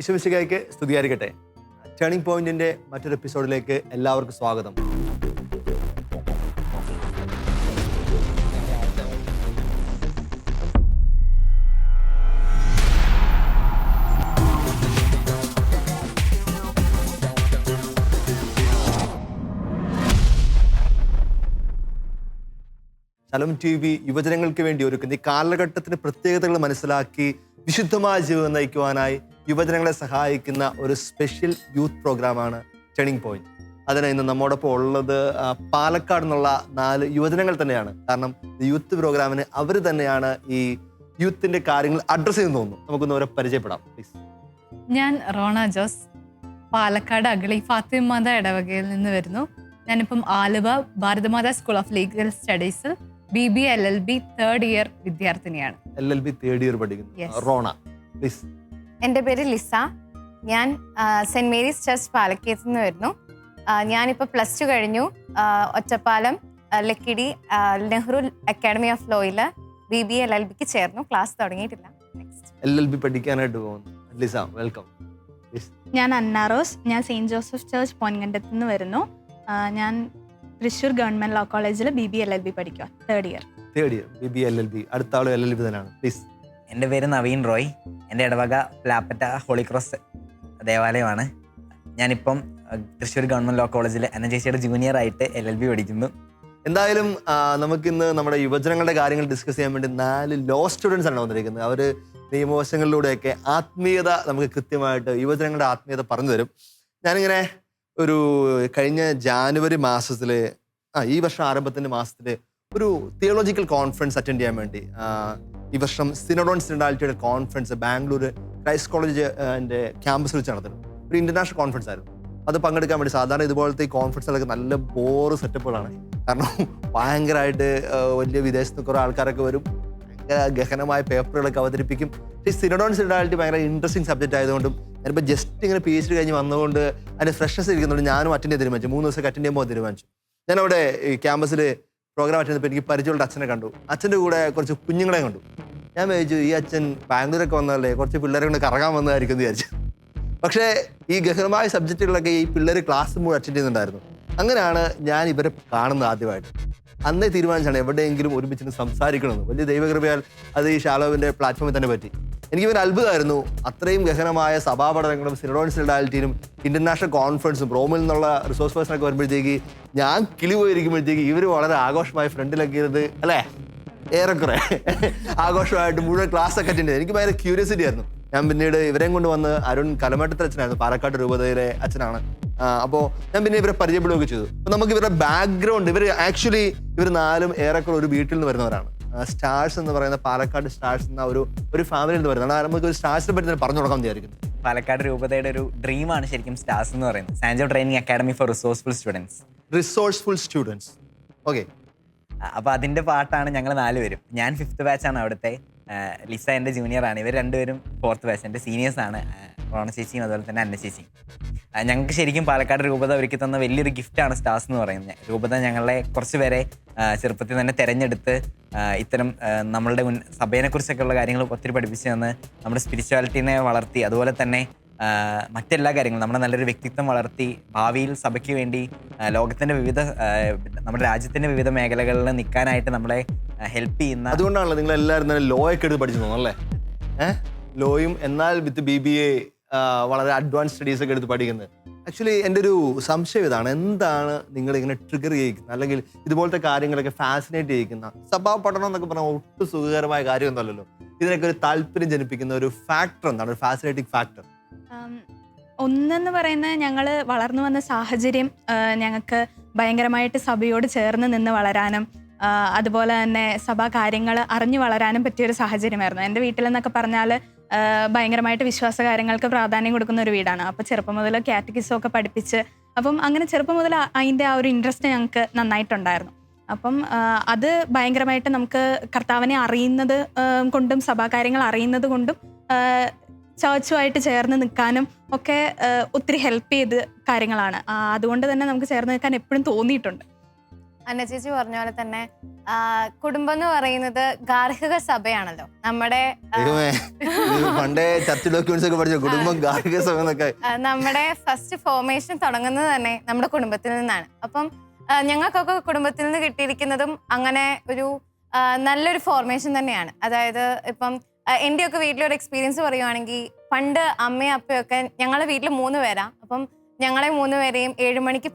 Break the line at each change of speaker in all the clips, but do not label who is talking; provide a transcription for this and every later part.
ഈശോമിശിഹായ്ക്ക് സ്തുതിയായിരിക്കട്ടെ. ടേണിംഗ് പോയിന്റിന്റെ മറ്റൊരു എപ്പിസോഡിലേക്ക് എല്ലാവർക്കും സ്വാഗതം. ശലോം TV യുവജനങ്ങൾക്ക് വേണ്ടി ഒരുക്കുന്ന ഈ കാലഘട്ടത്തിന് പ്രത്യേകതകൾ മനസ്സിലാക്കി വിശുദ്ധമായ ജീവിതം നയിക്കുവാനായി യുവജനങ്ങളെ സഹായിക്കുന്ന ഒരു സ്പെഷ്യൽ യൂത്ത് പ്രോഗ്രാമാണ് ടേണിംഗ് പോയിന്റ്. അതിന് ഇന്ന് നമ്മോടൊപ്പം ഉള്ളത് പാലക്കാട് നിന്നുള്ള 4 യുവജനങ്ങൾ തന്നെയാണ്. കാരണം യൂത്ത് പ്രോഗ്രാമിന് അവർ തന്നെയാണ് ഈ യൂത്തിന്റെ കാര്യങ്ങൾ അഡ്രസ്സ് ചെയ്യുന്നു തോന്നുന്നു. നമുക്കൊന്ന് അവരെ പരിചയപ്പെടാം പ്ലീസ്.
ഞാൻ റോണ ജോസ്, പാലക്കാട് അഗളി ഫാത്തിമാത ഇടവകയിൽ നിന്ന് വരുന്നു. ഞാനിപ്പം Aluva Bharatamata school of legal സ്റ്റഡീസിൽ BBA LLB 3rd ഇയർ വിദ്യാർത്ഥിനിയാണ്.
LLB 3rd ഇയർ പഠിക്കുന്നു. Rona please.
എൻ്റെ പേര് ലിസ. ഞാൻ സെൻറ് മേരീസ് ചർച്ച് പാലക്കയത്ത് നിന്ന് വരുന്നു. ഞാനിപ്പോൾ +2 കഴിഞ്ഞു. ഒറ്റപ്പാലം ലക്കിടി നെഹ്റു അക്കാഡമി ഓഫ് ലോയിൽ BBA LLBക്ക് ചേർന്നു. ക്ലാസ് തുടങ്ങിയിട്ടില്ല.
LLB പഠിക്കാനായിട്ട് പോകുന്നു. Lisa, welcome.
ഞാൻ അന്നാറോസ്. ഞാൻ സെയിൻറ്റ് ജോസഫ് ചർച്ച് പൊൻകണ്ടത്ത് നിന്ന് വരുന്നു. ഞാൻ തൃശ്ശൂർ ഗവൺമെന്റ് ലോ കോളേജിൽ BBA LLB പഠിക്കുക. 3rd year BBA
LLB. അടുത്ത ആളും LLB തന്നെയാണ്. പ്ലീസ്.
എൻ്റെ പേര് നവീൻ റോയ്. എൻ്റെ ഇടവക പ്ലാപ്പറ്റ ഹോളി ക്രോസ് ദേവാലയമാണ്. ഞാനിപ്പം തൃശ്ശൂർ ഗവൺമെന്റ് ലോ കോളേജിൽ ചേച്ചിയുടെ ജൂനിയർ ആയിട്ട് LLB പഠിക്കുന്നു.
എന്തായാലും നമുക്കിന്ന് നമ്മുടെ യുവജനങ്ങളുടെ കാര്യങ്ങൾ ഡിസ്കസ് ചെയ്യാൻ വേണ്ടി 4 ലോ സ്റ്റുഡൻസ് ആണ് വന്നിരിക്കുന്നത്. അവർ നിയമവശങ്ങളിലൂടെയൊക്കെ ആത്മീയത നമുക്ക് കൃത്യമായിട്ട് യുവജനങ്ങളുടെ ആത്മീയത പറഞ്ഞു തരും. ഞാനിങ്ങനെ ഒരു കഴിഞ്ഞ ജാനുവരി മാസത്തിൽ ഈ വർഷം ആരംഭത്തിൻ്റെ മാസത്തിൽ ഒരു തിയോളജിക്കൽ കോൺഫറൻസ് അറ്റൻഡ് ചെയ്യാൻ വേണ്ടി ഈ വർഷം സിനോഡ് ഓൺ സിനോഡാലിറ്റിയുടെ കോൺഫറൻസ് ബാംഗ്ലൂർ ക്രൈസ്റ്റ് കോളേജ് ക്യാമ്പസിൽ വെച്ച് നടത്തുന്നത് ഒരു ഇന്റർനാഷണൽ കോൺഫറൻസ് ആയിരുന്നു. അത് പങ്കെടുക്കാൻ വേണ്ടി സാധാരണ ഇതുപോലത്തെ ഈ കോൺഫറൻസുകളൊക്കെ നല്ല ബോറ് സെറ്റപ്പുകളാണ്. കാരണം ഭയങ്കരമായിട്ട് വലിയ വിദേശത്ത് കുറേ ആൾക്കാരൊക്കെ വരും, ഭയങ്കര ഗഹനമായ പേപ്പറുകളൊക്കെ അവതരിപ്പിക്കും. ഈ സിനോഡ് ഓൺ സിനോഡാലിറ്റി ഭയങ്കര ഇൻട്രസ്റ്റിംഗ് സബ്ജക്റ്റ് ആയതുകൊണ്ടും ഞാനിപ്പോൾ ജസ്റ്റ് ഇങ്ങനെ PhD കഴിഞ്ഞ് വന്നുകൊണ്ട് അതിൻ്റെ ഫ്രഷ്നസ് ഇരിക്കുന്നുണ്ട്. ഞാനും അറ്റൻഡ് ചെയ്ത് തീരുമാനിച്ചു. 3 ദിവസം അറ്റൻഡ് ചെയ്യുമ്പോൾ തീരുമാനിച്ചു. ഞാനവിടെ ഈ ക്യാമ്പസിൽ പ്രോഗ്രാം അറ്റൻഡ് ചെയ്തപ്പോൾ എനിക്ക് പരിചയമുള്ള അച്ഛനെ കണ്ടു. അച്ഛൻ്റെ കൂടെ കുറച്ച് കുഞ്ഞുങ്ങളെ കണ്ടു. ഞാൻ വിചാരിച്ചു ഈ അച്ഛൻ ബാംഗ്ലൂരൊക്കെ വന്നതല്ലേ, കുറച്ച് പിള്ളേരെ കൊണ്ട് കറങ്ങാൻ വന്നതായിരിക്കും എന്ന് വിചാരിച്ചു. പക്ഷേ ഈ ഗഹനമായ സബ്ജക്റ്റുകളൊക്കെ ഈ പിള്ളേർ ക്ലാസ് മുഴുവൻ അറ്റൻഡ് ചെയ്യുന്നുണ്ടായിരുന്നു. അങ്ങനെയാണ് ഞാൻ ഇവരെ കാണുന്നത് ആദ്യമായിട്ട്. അന്നേ തീരുമാനിച്ചാണ് എവിടെയെങ്കിലും ഒരുമിച്ച് സംസാരിക്കണമെന്ന്. വലിയ ദൈവകൃപയാൽ അത് ഈ ഷാലോവിൻ്റെ പ്ലാറ്റ്ഫോമിൽ തന്നെ പറ്റി. എനിക്കിവർ അത്ഭുതമായിരുന്നു. അത്രയും ഗഹനമായ സഭാപഠനങ്ങളും സിനോഡ് ഓൺ സിനോഡാലിറ്റിയും ഇന്റർനാഷണൽ കോൺഫറൻസും റോമിൽ നിന്നുള്ള റിസോഴ്സ് പേഴ്സണൊക്കെ വരുമ്പോഴത്തേക്ക് ഞാൻ കിളി പോയിരിക്കുമ്പോഴത്തേക്ക് ഇവർ വളരെ ആഘോഷമായി ഫ്രണ്ടിലൊക്കെ ഇരുന്ന് അല്ലേ ഏറെക്കുറെ ആഘോഷമായിട്ട് മുഴുവൻ ക്ലാസ്സൊക്കെ അറ്റൻഡ് ചെയ്തു. എനിക്ക് ഭയങ്കര ക്യൂരിയോസിറ്റി ആയിരുന്നു. ഞാൻ പിന്നീട് ഇവരെയും കൊണ്ട് വന്ന് അരുൺ കലമട്ടത്തിൽ അച്ഛനായിരുന്നു, പാലക്കാട് രൂപതയിലെ അച്ഛനാണ്. അപ്പോൾ ഞാൻ പിന്നെ ഇവരെ പരിചയപ്പെടുകയൊക്കെ ചെയ്തു. അപ്പോൾ നമുക്ക് ഇവരുടെ ബാക്ക്ഗ്രൗണ്ട്, ഇവർ 4 ഏറെക്കുറെ ഒരു വീട്ടിൽ നിന്ന് വരുന്നവരാണ്. സ്റ്റാർസ് എന്ന് പറയുന്ന പാലക്കാട് സ്റ്റാർസ് എന്ന ഒരു ഫാമിലിയിൽ നിന്ന് വരുന്നതാണ്. നമുക്ക് ഒരു സ്റ്റാർസിനെ പറ്റി തന്നെ പറഞ്ഞു കൊടുക്കാൻ വിചാരിക്കുന്നു.
പാലക്കാട് രൂപതയുടെ ഒരു ഡ്രീമാണ് ശരിക്കും സ്റ്റാർസ് എന്ന് പറയുന്നത്. Sanjo training academy for resourceful students. Okay. അപ്പോൾ അതിൻ്റെ പാട്ടാണ് ഞങ്ങൾ 4 പേരും. ഞാൻ 5th ബാച്ചാണ് അവിടുത്തെ. ലിസ എൻ്റെ ജൂനിയറാണ്. ഇവർ 2 പേരും 4th ബാച്ച്. എൻ്റെ സീനിയേഴ്സാണ് റോണ ചേച്ചിയും അതുപോലെ തന്നെ അന്ന ചേച്ചിയും. ഞങ്ങൾക്ക് ശരിക്കും പാലക്കാട് രൂപത ഒരുക്കി തന്ന വലിയൊരു ഗിഫ്റ്റാണ് സ്റ്റാർസ് എന്ന് പറയുന്നത്. രൂപത ഞങ്ങളെ കുറച്ച് പേരെ ചെറുപ്പത്തിൽ തന്നെ തിരഞ്ഞെടുത്ത് ഇത്തരം നമ്മളുടെ സഭയെക്കുറിച്ചൊക്കെയുള്ള കാര്യങ്ങൾ ഒത്തിരി പഠിപ്പിച്ച് തന്ന് നമ്മുടെ സ്പിരിച്വാലിറ്റീനെ വളർത്തി, അതുപോലെ തന്നെ മറ്റെല്ലാ കാര്യങ്ങളും നമ്മുടെ നല്ലൊരു വ്യക്തിത്വം വളർത്തി ഭാവിയിൽ സഭയ്ക്ക് വേണ്ടി ലോകത്തിൻ്റെ നമ്മുടെ രാജ്യത്തിൻ്റെ വിവിധ മേഖലകളിൽ നിൽക്കാനായിട്ട് നമ്മളെ ഹെൽപ്പ് ചെയ്യുന്ന.
അതുകൊണ്ടാണല്ലോ നിങ്ങൾ എല്ലാവരും തന്നെ ലോ ഒക്കെ എടുത്ത് പഠിച്ചു തോന്നുന്നല്ലേ? ലോയും എന്നാൽ വിത്ത് BBA വളരെ അഡ്വാൻസ് സ്റ്റഡീസ് ഒക്കെ എടുത്ത് പഠിക്കുന്നത്. ആക്ച്വലി എൻ്റെ ഒരു സംശയം ഇതാണ്, എന്താണ് നിങ്ങളിങ്ങനെ ട്രിഗർ ചെയ്യിക്കുന്നത് അല്ലെങ്കിൽ ഇതുപോലത്തെ കാര്യങ്ങളൊക്കെ ഫാസിനേറ്റ് ചെയ്യിക്കുന്ന? സഭാ പഠനം എന്നൊക്കെ പറഞ്ഞാൽ ഒട്ടും സുഖകരമായ കാര്യമൊന്നുമല്ലല്ലോ. ഇതിനൊക്കെ ഒരു താല്പര്യം ജനിപ്പിക്കുന്ന ഒരു ഫാക്ടർ എന്താണ്, ഒരു ഫാസിനേറ്റിംഗ് ഫാക്ടർ?
ഒന്നെന്ന് പറയുന്നത് ഞങ്ങൾ വളർന്നു വന്ന സാഹചര്യം ഞങ്ങൾക്ക് ഭയങ്കരമായിട്ട് സഭയോട് ചേർന്ന് നിന്ന് വളരാനും അതുപോലെ തന്നെ സഭാ കാര്യങ്ങൾ അറിഞ്ഞു വളരാനും പറ്റിയൊരു സാഹചര്യമായിരുന്നു. എൻ്റെ വീട്ടിലെന്നൊക്കെ പറഞ്ഞാൽ ഭയങ്കരമായിട്ട് വിശ്വാസ കാര്യങ്ങൾക്ക് പ്രാധാന്യം കൊടുക്കുന്ന ഒരു വീടാണ്. അപ്പോൾ ചെറുപ്പം മുതൽ കാറ്റക്കിസം ഒക്കെ പഠിപ്പിച്ച് അപ്പം അങ്ങനെ ചെറുപ്പം മുതൽ അതിൻ്റെ ആ ഒരു ഇൻട്രസ്റ്റ് ഞങ്ങൾക്ക് നന്നായിട്ടുണ്ടായിരുന്നു. അപ്പം അത് ഭയങ്കരമായിട്ട് നമുക്ക് കർത്താവിനെ അറിയുന്നത് കൊണ്ടും സഭാകാര്യങ്ങൾ അറിയുന്നത് കൊണ്ടും ചർച്ചുമായിട്ട് ചേർന്ന് നിൽക്കാനും ഒക്കെ ഒത്തിരി ഹെൽപ്പ് ചെയ്ത് കാര്യങ്ങളാണ്. അതുകൊണ്ട് തന്നെ നമുക്ക് ചേർന്ന് നിൽക്കാൻ എപ്പോഴും തോന്നിയിട്ടുണ്ട്.
അന്ന ചേച്ചി പറഞ്ഞ പോലെ തന്നെ കുടുംബം എന്ന് പറയുന്നത് ഗാർഹിക സഭയാണല്ലോ. നമ്മുടെ
പണ്ടേ ചർച്ച് ഡോക്യുമെന്റ്സ് ഒക്കെ പഠിച്ചു കുടുംബം ഗാർഹിക സഭ എന്നൊക്കെ.
നമ്മുടെ ഫസ്റ്റ് ഫോർമേഷൻ തുടങ്ങുന്നത് തന്നെ നമ്മുടെ കുടുംബത്തിൽ നിന്നാണ്. അപ്പം ഞങ്ങൾക്കൊക്കെ കുടുംബത്തിൽ നിന്ന് കിട്ടിയിരിക്കുന്നതും അങ്ങനെ ഒരു നല്ലൊരു ഫോർമേഷൻ തന്നെയാണ്. അതായത് ഇപ്പം എൻ്റെയൊക്കെ വീട്ടിലൊരു എക്സ്പീരിയൻസ് പറയുവാണെങ്കിൽ, പണ്ട് അമ്മയും അപ്പയൊക്കെ ഞങ്ങളുടെ വീട്ടിൽ 3 പേരാ. അപ്പം ഞങ്ങളെ 3 പേരെയും 7 മണിക്ക്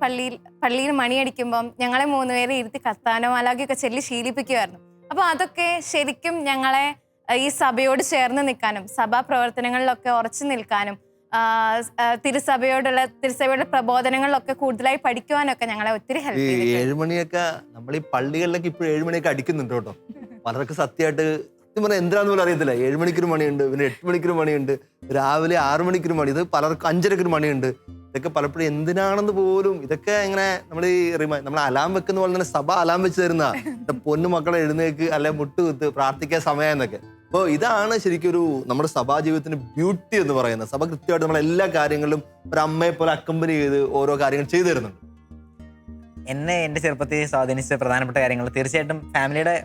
പള്ളിയിൽ മണിയടിക്കുമ്പം ഞങ്ങളെ 3 പേരെ ഇരുത്തി കത്താനോ മാലാഖയൊക്കെ ചൊല്ലി ശീലിപ്പിക്കുമായിരുന്നു. അപ്പോൾ അതൊക്കെ ശരിക്കും ഞങ്ങളെ ഈ സഭയോട് ചേർന്ന് നിൽക്കാനും സഭാ പ്രവർത്തനങ്ങളിലൊക്കെ ഉറച്ചു നിൽക്കാനും തിരുസഭയുടെ പ്രബോധനങ്ങളിലൊക്കെ കൂടുതലായി പഠിക്കുവാനൊക്കെ ഞങ്ങളെ ഒത്തിരി ഹെൽപ്പ് ചെയ്തു.
7 മണിയൊക്കെ നമ്മൾ ഈ പള്ളികളിലൊക്കെ ഇപ്പോഴും 7 മണിയൊക്കെ അടിക്കുന്നുണ്ട് കേട്ടോ. പലർക്ക് സത്യമായിട്ട് സത്യം പറഞ്ഞാൽ എന്തിനാന്ന് പോലും അറിയത്തില്ല. 7 മണിക്കൊരു മണിയുണ്ട്, പിന്നെ 8 മണിക്കൊരു മണിയുണ്ട്, രാവിലെ 6 മണിക്കൊരു മണി, ഇത് പലർക്കും 5:30 മണിയുണ്ട്. ഇതൊക്കെ പലപ്പോഴും എന്തിനാണെന്ന് പോലും ഇതൊക്കെ ഇങ്ങനെ നമ്മൾ അലാം വെക്കുന്ന പോലെ തന്നെ സഭ അലാം വെച്ച് തരുന്ന പൊന്നു മക്കളെ എഴുന്നേക്ക് അല്ലെ മുട്ടുകുത്ത് പ്രാർത്ഥിക്കാൻ സമയം എന്നൊക്കെ. അപ്പോൾ ഇതാണ് ശരിക്കും ഒരു നമ്മുടെ സഭാ ജീവിതത്തിന് ബ്യൂട്ടി എന്ന് പറയുന്നത്. സഭ കൃത്യമായിട്ട് നമ്മൾ എല്ലാ കാര്യങ്ങളിലും ഒരു അമ്മയെ പോലെ അക്കമ്പനി ചെയ്ത് ഓരോ കാര്യങ്ങൾ ചെയ്തു തരുന്നുണ്ട്.
എന്നെ എൻ്റെ ചെറുപ്പത്തിൽ സ്വാധീനിച്ച പ്രധാനപ്പെട്ട കാര്യങ്ങൾ തീർച്ചയായിട്ടും ഫാമിലിയുടെ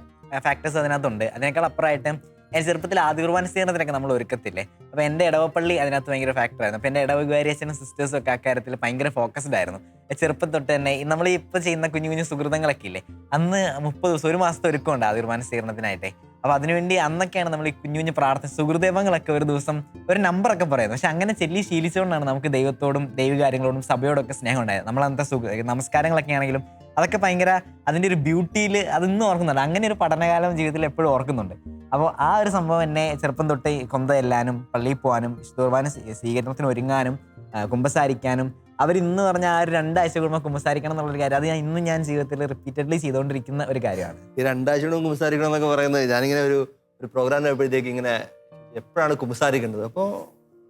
ഫാക്ടേഴ്സ് അതിനകത്തുണ്ട്. അതിനേക്കാൾ അപ്പുറമായിട്ട് എൻ്റെ ചെറുപ്പത്തിൽ ആദ്യ കുർബാന സ്വീകരണത്തിനൊക്കെ നമ്മൾ ഒരുക്കത്തില്ലേ. അപ്പോൾ എൻ്റെ ഇടവപ്പള്ളി അതിനകത്ത് ഭയങ്കര ഫാക്ടറായിരുന്നു. അപ്പോൾ എൻ്റെ ഇടവകാരിയച്ഛനും സിസ്റ്റേഴ്സും ഒക്കെ അക്കാര്യത്തിൽ ഭയങ്കര ഫോക്കസ്ഡ് ആയിരുന്നു. ചെറുപ്പം തൊട്ട് തന്നെ നമ്മൾ ഇപ്പോൾ ചെയ്യുന്ന കുഞ്ഞു കുഞ്ഞു സുഹൃതങ്ങളൊക്കെ ഇല്ലേ, അന്ന് 30 ദിവസം 1 മാസത്തെ ഒരുക്കമുണ്ട് ആദ്യ കുർബാന സ്വീകരണത്തിനായിട്ടേ. അപ്പോൾ അതിനുവേണ്ടി അന്നൊക്കെയാണ് നമ്മൾ ഈ കുഞ്ഞു കുഞ്ഞു പ്രാർത്ഥന സുഹൃദേവങ്ങളൊക്കെ ഒരു ദിവസം ഒരു നമ്പറൊക്കെ പറയുന്നത്. പക്ഷെ അങ്ങനെ ചെല്ലി ശീലിച്ചുകൊണ്ടാണ് നമുക്ക് ദൈവത്തോടും ദൈവകാര്യങ്ങളോടും സഭയോടൊക്കെ സ്നേഹം ഉണ്ടായത്. നമ്മളന്നത്തെ നമസ്കാരങ്ങളൊക്കെ ആണെങ്കിലും അതൊക്കെ ഭയങ്കര അതിൻ്റെ ഒരു ബ്യൂട്ടിയിൽ അതൊന്നും ഓർക്കുന്നുണ്ട്. അങ്ങനെ ഒരു പഠനകാലം ജീവിതത്തിൽ എപ്പോഴും ഓർക്കുന്നുണ്ട്. അപ്പോൾ ആ ഒരു സംഭവം എന്നെ ചെറുപ്പം തൊട്ട് കൊന്ത ചെല്ലാനും പള്ളിയിൽ പോകാനും കുർബാന സ്വീകരണത്തിന് ഒരുങ്ങാനും കുമ്പസാരിക്കാനും അവരിന്ന് പറഞ്ഞ ആ ഒരു 2 ആഴ്ച കൂടുമ്പോൾ കുമ്പസാരിക്കണം എന്നുള്ളൊരു കാര്യം അത് ഇന്നും ഞാൻ ജീവിതത്തിൽ റിപ്പീറ്റഡ്ലി ചെയ്തുകൊണ്ടിരിക്കുന്ന ഒരു കാര്യമാണ്.
ഈ 2 ആഴ്ച കൊണ്ട് കുമ്പസാരിക്കണം എന്നൊക്കെ പറയുന്നത് ഞാനിങ്ങനെ ഒരു പ്രോഗ്രാം ആയപ്പോഴത്തേക്ക് ഇങ്ങനെ എപ്പോഴാണ് കുമ്പസാരിക്കേണ്ടത്, അപ്പോൾ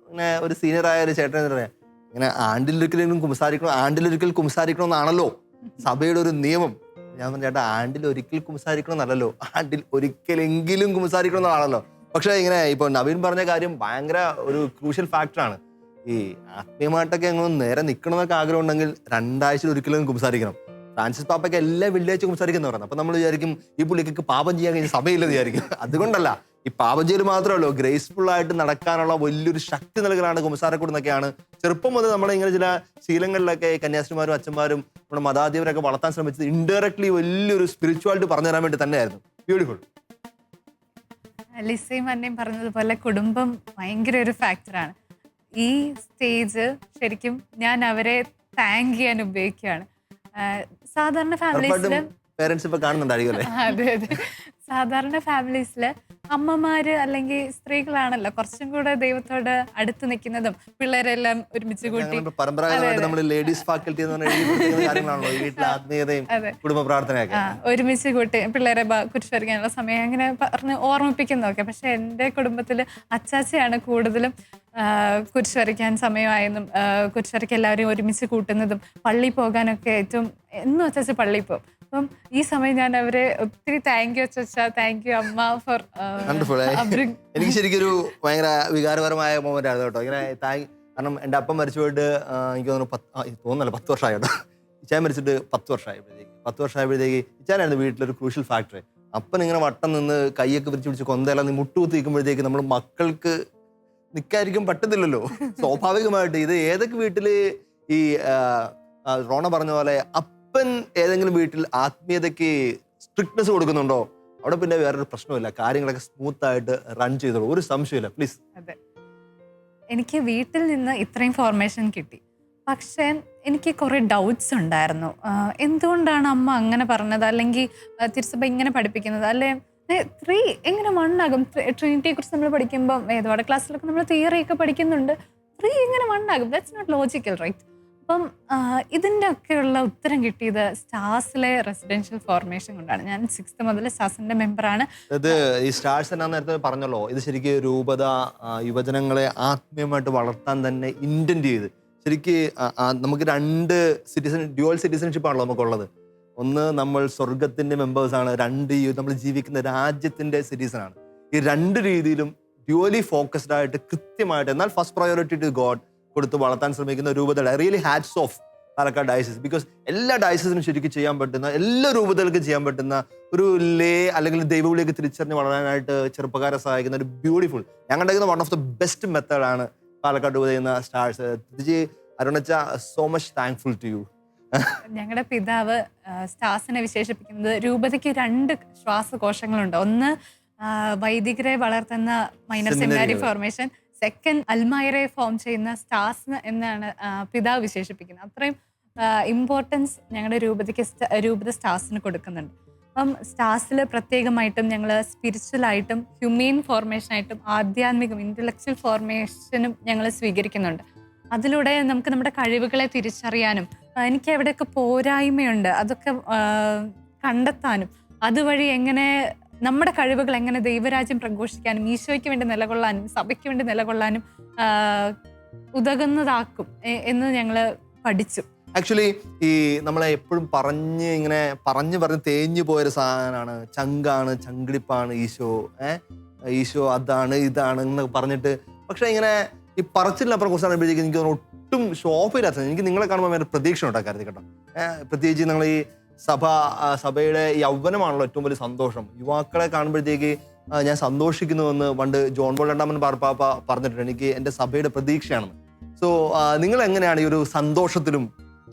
ഇങ്ങനെ ഒരു സീനിയറായ ഒരു ചേട്ടൻ എന്താ പറയാ, ഇങ്ങനെ ആണ്ടിലൊരിക്കലും കുമ്പസാരിക്കണം എന്നാണല്ലോ സഭയുടെ ഒരു നിയമം. ഞാൻ പറഞ്ഞു ചേട്ടാ, ആണ്ടിലൊരിക്കൽ കുമ്പസാരിക്കണം എന്നല്ലല്ലോ, ആണ്ടിൽ ഒരിക്കലെങ്കിലും കുമ്പസാരിക്കണം എന്നാണല്ലോ. പക്ഷെ ഇങ്ങനെ ഇപ്പൊ നവീൻ പറഞ്ഞ കാര്യം ഭയങ്കര ഒരു ക്രൂഷ്യൽ ഫാക്ടറാണ്. ഈ ആത്മീയമായിട്ടൊക്കെ അങ്ങനെ നേരെ നിൽക്കണം എന്നൊക്കെ ആഗ്രഹം ഉണ്ടെങ്കിൽ 2 ആഴ്ചയിൽ ഒരിക്കലും കുമ്പസാരിക്കണം. ഫ്രാൻസിസ് പാപ്പയ്ക്ക് എല്ലാ വെള്ളിയാഴ്ച കുമ്പസാരിക്കുന്ന പറയുന്നത്. അപ്പൊ നമ്മൾ വിചാരിക്കും ഈ പുള്ളിക്ക് പാപം ചെയ്യാൻ കഴിഞ്ഞ സഭയില്ലെന്ന് വിചാരിക്കും. അതുകൊണ്ടല്ല, ഈ പാപം ചെയ്യൽ മാത്രമല്ലോ, ഗ്രേസ്ഫുൾ ആയിട്ട് നടക്കാനുള്ള വലിയൊരു ശക്തി നൽകലാണ് കുമ്പസാരക്കൂട് എന്നൊക്കെയാണ്. ചെറുപ്പം മുതൽ നമ്മൾ ഇങ്ങനെ ചില ശീലങ്ങളിലൊക്കെ കന്യാസ്ത്രീമാരും അച്ഛന്മാരും നമ്മുടെ മതാധിപരൊക്കെ വളർത്താൻ ശ്രമിച്ചത് ഇൻഡയറക്ട്ലി വലിയൊരു സ്പിരിച്വാലിറ്റി പറഞ്ഞു തരാൻ വേണ്ടി തന്നെയായിരുന്നു. ബ്യൂട്ടിഫുൾ.
ലിസയും അന്നയും പറഞ്ഞതുപോലെ കുടുംബം ഭയങ്കര ഒരു ഫാക്ടറാണ്. ഈ സ്റ്റേജ് ശരിക്കും ഞാൻ അവരെ താങ്ക് ചെയ്യാൻ ഉപയോഗിക്കുകയാണ്. സാധാരണ ഫാമിലീസിൽ
പേരൻസ് ഇപ്പൊ കാണുന്നുണ്ടായിരിക്കും.
അതെ അതെ, സാധാരണ ഫാമിലീസിൽ അമ്മമാര് അല്ലെങ്കിൽ സ്ത്രീകളാണല്ലോ കുറച്ചും കൂടെ ദൈവത്തോട് അടുത്ത് നിൽക്കുന്നതും പിള്ളേരെല്ലാം ഒരുമിച്ച് കൂട്ടി
പരമ്പരാഗതമായിട്ട് നമ്മൾ ലേഡീസ് ഫാക്കൽറ്റി എന്ന് പറഞ്ഞ കാര്യങ്ങളാണല്ലോ വീട്ടിലെ ആത്മീയതയും കുടുംബ പ്രാർത്ഥനയൊക്കെ
ഒരുമിച്ച് കൂട്ടി പിള്ളേരെ കുരിശുവരയ്ക്കാനുള്ള സമയം അങ്ങനെ പറഞ്ഞ് ഓർമ്മിപ്പിക്കുന്നതൊക്കെ. പക്ഷെ എൻ്റെ കുടുംബത്തിൽ അച്ചാച്ചയാണ് കൂടുതലും കുരിശുവരയ്ക്കാൻ സമയമായെന്നും കുരിശുവരയ്ക്ക് എല്ലാവരെയും ഒരുമിച്ച് കൂട്ടുന്നതും പള്ളിയിൽ പോകാനൊക്കെ ഏറ്റവും എന്നും അച്ചാച്ച പള്ളിയിൽ പോകും. അപ്പം ഈ സമയം ഞാൻ അവരെ ഒത്തിരി thank you Acha, thank you അമ്മ ഫോർ.
എനിക്ക് ശരിക്കും ഒരു ഭയങ്കര വികാരപരമായ മൊമെന്റ് ആയിരുന്നു കേട്ടോ. ഇങ്ങനെ കാരണം എൻ്റെ അപ്പം മരിച്ചു പോയിട്ട് എനിക്ക് തോന്നുന്നില്ല 10 വർഷമായി കേട്ടോ. ഇച്ചാൻ മരിച്ചിട്ട് 10 വർഷമായപ്പോഴത്തേക്ക് ഇച്ചാനായിരുന്നു വീട്ടിലൊരു ക്രൂഷ്യൽ ഫാക്ടർ. അപ്പൻ ഇങ്ങനെ വട്ടം നിന്ന് കൈയൊക്കെ പിടിച്ച് കൊന്തയെല്ലാം മുട്ടുകുത്തി നിൽക്കുമ്പോഴത്തേക്ക് നമ്മൾ മക്കൾക്ക് നിൽക്കാതിരിക്കും പറ്റത്തില്ലല്ലോ. സ്വാഭാവികമായിട്ട് ഇത് ഏതൊക്കെ വീട്ടില് ഈ റോണ പറഞ്ഞ പോലെ അപ്പൻ ഏതെങ്കിലും വീട്ടിൽ ആത്മീയതയ്ക്ക് സ്ട്രിക്ട്നെസ് കൊടുക്കുന്നുണ്ടോ, അവിടെ പിന്നെ വേറൊരു പ്രശ്നമില്ല, കാര്യങ്ങളൊക്കെ സ്മൂത്ത് ആയിട്ട് റൺ ചെയ്തോളൂ, ഒരു സംശയമില്ല. പ്ലീസ്.
അതെ, എനിക്ക് വീട്ടിൽ നിന്ന് ഇത്രയും ഫോർമേഷൻ കിട്ടി. പക്ഷേ എനിക്ക് കുറേ ഡൗട്ട്സ് ഉണ്ടായിരുന്നു. എന്തുകൊണ്ടാണ് അമ്മ അങ്ങനെ പറഞ്ഞത്, അല്ലെങ്കിൽ തിരുസഭ ഇങ്ങനെ പഠിപ്പിക്കുന്നത്, അല്ലെ 3 എങ്ങനെ 1 ആകും? ട്രിനിറ്റിയെ കുറിച്ച് നമ്മൾ പഠിക്കുമ്പോൾ വേദപാഠ ക്ലാസ്സിലൊക്കെ നമ്മൾ തിയറിയൊക്കെ പഠിക്കുന്നുണ്ട്. 3 എങ്ങനെ 1 ആകും? That's not logical, right? അപ്പം ഇതിൻ്റെ ഒക്കെയുള്ള ഉത്തരം കിട്ടിയത് സ്റ്റാർസിലെ റെസിഡൻഷ്യൽ ഫോർമേഷൻ കൊണ്ടാണ്. ഞാൻ 6th മുതൽ സ്റ്റാർസിന്റെ മെമ്പറാണ്.
ഇത് ഈ സ്റ്റാർസ് എന്നാ നേരത്തെ പറഞ്ഞല്ലോ, ഇത് ശരിക്കും രൂപത യുവജനങ്ങളെ ആത്മീയമായിട്ട് വളർത്താൻ തന്നെ ഇന്റന്റ് ചെയ്ത് ശരിക്ക് നമുക്ക് 2 ഡ്യുവൽ സിറ്റിസൺഷിപ്പ് ആണല്ലോ നമുക്കുള്ളത്. ഒന്ന്, നമ്മൾ സ്വർഗത്തിന്റെ മെമ്പേഴ്സാണ്. 2, നമ്മൾ ജീവിക്കുന്ന രാജ്യത്തിന്റെ സിറ്റിസൺ ആണ്. ഈ 2 രീതിയിലും ഡ്യുവലി ഫോക്കസ്ഡ് ആയിട്ട് കൃത്യമായിട്ട്, എന്നാൽ ഫസ്റ്റ് പ്രയോറിറ്റി ടു ഗോഡ് കൊടുത്ത് വളർത്താൻ ശ്രമിക്കുന്ന രൂപതയുടെ really hats off. Palakkad diocese. Because എല്ലാ ഡയസിസിനും ശരിക്കും ചെയ്യാൻ പറ്റുന്ന, എല്ലാ രൂപതകൾക്കും ചെയ്യാൻ പറ്റുന്ന ഒരു അല്ലെങ്കിൽ ദൈവവിളിയൊക്കെ തിരിച്ചറിഞ്ഞ് വളരാനായിട്ട് ചെറുപ്പക്കാരെ സഹായിക്കുന്ന ഒരു ബ്യൂട്ടിഫുൾ, ഞങ്ങളുടെ വൺ ഓഫ് ദ ബെസ്റ്റ് മെത്തേഡാണ് പാലക്കാട് രൂപത ചെയ്യുന്ന സ്റ്റാർസ്. അരുണച്ച, so much thankful to you.
ഞങ്ങളുടെ പിതാവ് സ്റ്റാസിനെ വിശേഷിപ്പിക്കുന്നത് രൂപതയ്ക്ക് 2 ശ്വാസകോശങ്ങളുണ്ട്. ഒന്ന് വൈദികരെ വളർത്തുന്ന മൈനർ സെമിനാരി ഫോർമേഷൻ, സെക്കൻഡ് അൽമായറെ ഫോം ചെയ്യുന്ന സ്റ്റാസ് എന്നാണ് പിതാവ് വിശേഷിപ്പിക്കുന്നത്. അത്രയും ഇമ്പോർട്ടൻസ് ഞങ്ങളുടെ രൂപത സ്റ്റാസിന് കൊടുക്കുന്നുണ്ട്. അപ്പം സ്റ്റാസിൽ പ്രത്യേകമായിട്ടും ഞങ്ങൾ സ്പിരിച്വലായിട്ടും ഹ്യൂമൻ ഫോർമേഷനായിട്ടും ആധ്യാത്മികം ഇൻ്റലക്ച്വൽ ഫോർമേഷനും ഞങ്ങൾ സ്വീകരിക്കുന്നുണ്ട്. അതിലൂടെ നമുക്ക് നമ്മുടെ കഴിവുകളെ തിരിച്ചറിയാനും എനിക്ക് എവിടെയൊക്കെ പോരായ്മയുണ്ട് അതൊക്കെ കണ്ടെത്താനും അതുവഴി എങ്ങനെ നമ്മുടെ കഴിവുകൾ എങ്ങനെ ദൈവരാജ്യം പ്രഘോഷിക്കാനും ഈശോയ്ക്ക് വേണ്ടി നിലകൊള്ളാനും സഭയ്ക്ക് വേണ്ടി നിലകൊള്ളാനും ഉതകുന്നതാക്കും എന്ന് ഞങ്ങൾ പഠിച്ചു.
ആക്ച്വലി ഈ നമ്മളെ എപ്പോഴും പറഞ്ഞ് തേഞ്ഞു പോയൊരു സാധനമാണ് ചങ്കാണ്, ചങ്കിടിപ്പാണ് ഈശോ. ഈശോ അതാണ് ഇതാണ് എന്നൊക്കെ പറഞ്ഞിട്ട്, പക്ഷെ ഇങ്ങനെ ഈ പറച്ചിലപ്പുറം കുറച്ച് പറയുമ്പോഴേക്കും എനിക്ക് ഒട്ടും ഷോപ്പില്ലാത്ത, എനിക്ക് നിങ്ങളെ കാണുമ്പോൾ വേറെ പ്രതീക്ഷ ഉണ്ടാക്കാറുണ്ട് കേട്ടോ. പ്രത്യേകിച്ച് നിങ്ങൾ ഈ സഭയുടെ യൗവനമാണല്ലോ ഏറ്റവും വലിയ സന്തോഷം. യുവാക്കളെ കാണുമ്പോഴത്തേക്ക് ഞാൻ സന്തോഷിക്കുന്നുവെന്ന് പണ്ട് ജോൺ പോൾ രണ്ടാമൻ പാർപ്പാപ്പ പറഞ്ഞിട്ടുണ്ട്, എനിക്ക് എൻ്റെ സഭയുടെ പ്രതീക്ഷയാണെന്ന്. സോ നിങ്ങൾ എങ്ങനെയാണ് ഈ ഒരു സന്തോഷത്തിലും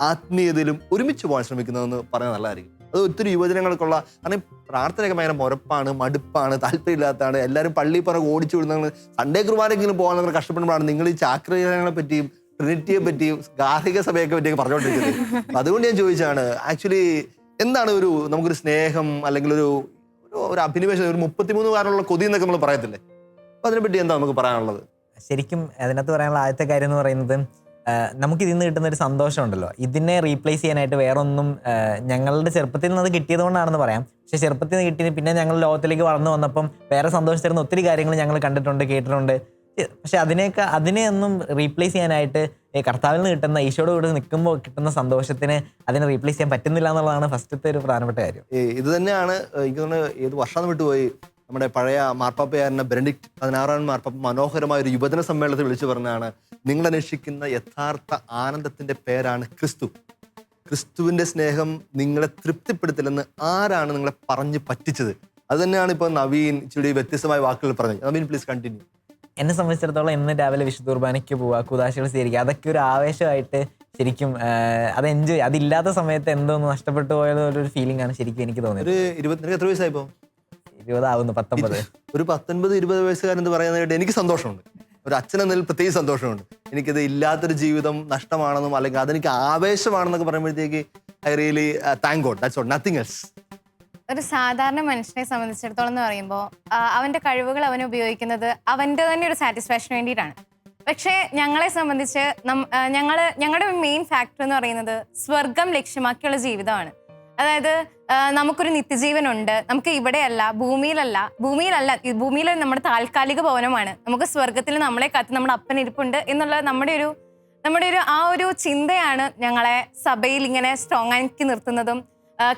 ആത്മീയതയിലും ഒരുമിച്ച് പോകാൻ ശ്രമിക്കുന്നതെന്ന് പറയാൻ നല്ലതായിരിക്കും. അത് ഒത്തിരി യുവജനങ്ങൾക്കുള്ള, കാരണം പ്രാർത്ഥനയൊക്കെ ഭയങ്കര മുരപ്പാണ്, മടുപ്പാണ്, താല്പര്യമില്ലാത്തതാണ്. എല്ലാവരും പള്ളിയിൽ പറഞ്ഞ് ഓടിച്ചു വിടുന്ന സൺഡേ കുർബാനയ്ക്കെങ്കിലും പോകാൻ നിങ്ങൾ കഷ്ടപ്പെടുമ്പോഴാണ് നിങ്ങൾ ഈ ചാക്രികളെ പറ്റിയും ട്രിനിറ്റിയെ പറ്റിയും ഗാർഹിക സഭയൊക്കെ പറ്റിയൊക്കെ പറഞ്ഞുകൊണ്ടിരിക്കുന്നത്. അതുകൊണ്ട് ഞാൻ ചോദിച്ചാണ്, ആക്ച്വലി എന്താണ് നമുക്കൊരു സ്നേഹം അല്ലെങ്കിൽ ഒരു അഭിനിവേശം, ഒരു 33 കാരണമുള്ള കൊതി എന്നൊക്കെ നമ്മൾ പറയത്തില്ലേ, അപ്പൊ അതിനെപ്പറ്റി എന്താ നമുക്ക് പറയാനുള്ളത്?
ശരിക്കും അതിനകത്ത് പറയാനുള്ള ആദ്യത്തെ കാര്യം എന്ന് പറയുന്നത്, നമുക്ക് ഇതിൽ നിന്ന് കിട്ടുന്ന ഒരു സന്തോഷം ഉണ്ടല്ലോ, ഇതിനെ റീപ്ലേസ് ചെയ്യാനായിട്ട് വേറൊന്നും ഞങ്ങളുടെ ചെറുപ്പത്തിൽ നിന്ന് അത് കിട്ടിയത് കൊണ്ടാണെന്ന് പറയാം. പക്ഷെ ചെറുപ്പത്തിൽ നിന്ന് കിട്ടിയത് പിന്നെ ഞങ്ങൾ ലോകത്തിലേക്ക് വളർന്നു വന്നപ്പം വേറെ സന്തോഷം തരുന്ന ഒത്തിരി കാര്യങ്ങൾ ഞങ്ങൾ കണ്ടിട്ടുണ്ട്, കേട്ടിട്ടുണ്ട്. പക്ഷെ അതിനെ ഒന്നും റീപ്ലേസ് ചെയ്യാനായിട്ട് കർത്താവിൽ നിന്ന് കിട്ടുന്ന, ഈശോയുടെ കൂടെ നിൽക്കുമ്പോൾ കിട്ടുന്ന സന്തോഷത്തിന് അതിനെ റീപ്ലേസ് ചെയ്യാൻ പറ്റുന്നില്ല എന്നുള്ളതാണ് ഫസ്റ്റത്തെ ഒരു പ്രധാനപ്പെട്ട കാര്യം.
ഇത് തന്നെയാണ് എനിക്ക് തോന്നുന്നത്, ഏത് വർഷം വിട്ടുപോയി നമ്മുടെ പഴയ മാർപ്പാപ്പയായിരുന്ന ബെനഡിക്ട് 16 മാർപ്പാപ്പ മനോഹരമായ ഒരു യുവജന സമ്മേളനത്തിൽ വിളിച്ചു പറഞ്ഞാണ്, നിങ്ങൾ അന്വേഷിക്കുന്ന യഥാർത്ഥ ആനന്ദത്തിന്റെ പേരാണ് ക്രിസ്തു. ക്രിസ്തുവിന്റെ സ്നേഹം നിങ്ങളെ തൃപ്തിപ്പെടുത്തില്ലെന്ന് ആരാണ് നിങ്ങളെ പറഞ്ഞ് പറ്റിച്ചത്? അത് തന്നെയാണ് ഇപ്പൊ നവീൻ ഇച്ചിരി വ്യത്യസ്തമായ വാക്കുകൾ പറഞ്ഞത്. Naveen please continue.
എന്നെ സംബന്ധിച്ചിടത്തോളം ഇന്ന് രാവിലെ വിശുദ്ധ കുർബാനയ്ക്ക് പോവുക, കുദാശകൾ സ്വീകരിക്കുക, അതൊക്കെ ഒരു ആവേശമായിട്ട് ശരിക്കും അത് എൻജോയ്, അതില്ലാത്ത സമയത്ത് എന്തോന്ന് നഷ്ടപ്പെട്ടു പോയതൊരു ഫീലിംഗ് ആണ് ശരിക്കും എനിക്ക് തോന്നിയത്.
എത്ര വയസ്സായിപ്പോ?
20 ആവുന്നു, 19.
ഒരു 19-20 വയസ്സുകാരൻ എന്ന് പറയുന്നതായിട്ട് എനിക്ക് സന്തോഷമുണ്ട്. ഒരു അച്ഛനെന്ന നിലയിൽ പ്രത്യേക സന്തോഷമുണ്ട്. എനിക്കിത് ഇല്ലാത്തൊരു ജീവിതം നഷ്ടമാണെന്നും അല്ലെങ്കിൽ അതെനിക്ക് ആവേശമാണെന്നൊക്കെ പറയുമ്പോഴത്തേക്ക് I really thank God, that's all, nothing else.
ഒരു സാധാരണ മനുഷ്യനെ സംബന്ധിച്ചിടത്തോളം എന്ന് പറയുമ്പോൾ അവൻ്റെ കഴിവുകൾ അവൻ ഉപയോഗിക്കുന്നത് അവൻ്റെ തന്നെ ഒരു സാറ്റിസ്ഫാക്ഷന് വേണ്ടിയിട്ടാണ്. പക്ഷേ ഞങ്ങളെ സംബന്ധിച്ച് ഞങ്ങളുടെ മെയിൻ ഫാക്ടർ എന്ന് പറയുന്നത് സ്വർഗം ലക്ഷ്യമാക്കിയുള്ള ജീവിതമാണ്. അതായത് നമുക്കൊരു നിത്യജീവനുണ്ട്, നമുക്ക് ഇവിടെയല്ല, ഭൂമിയിൽ നമ്മുടെ താൽക്കാലിക ഭവനമാണ്, നമുക്ക് സ്വർഗത്തിൽ നമ്മളെ കാത്ത് നമ്മുടെ അപ്പനിരിപ്പുണ്ട് എന്നുള്ള നമ്മുടെ ഒരു ആ ഒരു ചിന്തയാണ് ഞങ്ങളെ സഭയിൽ ഇങ്ങനെ സ്ട്രോങ് ആക്കി നിർത്തുന്നതും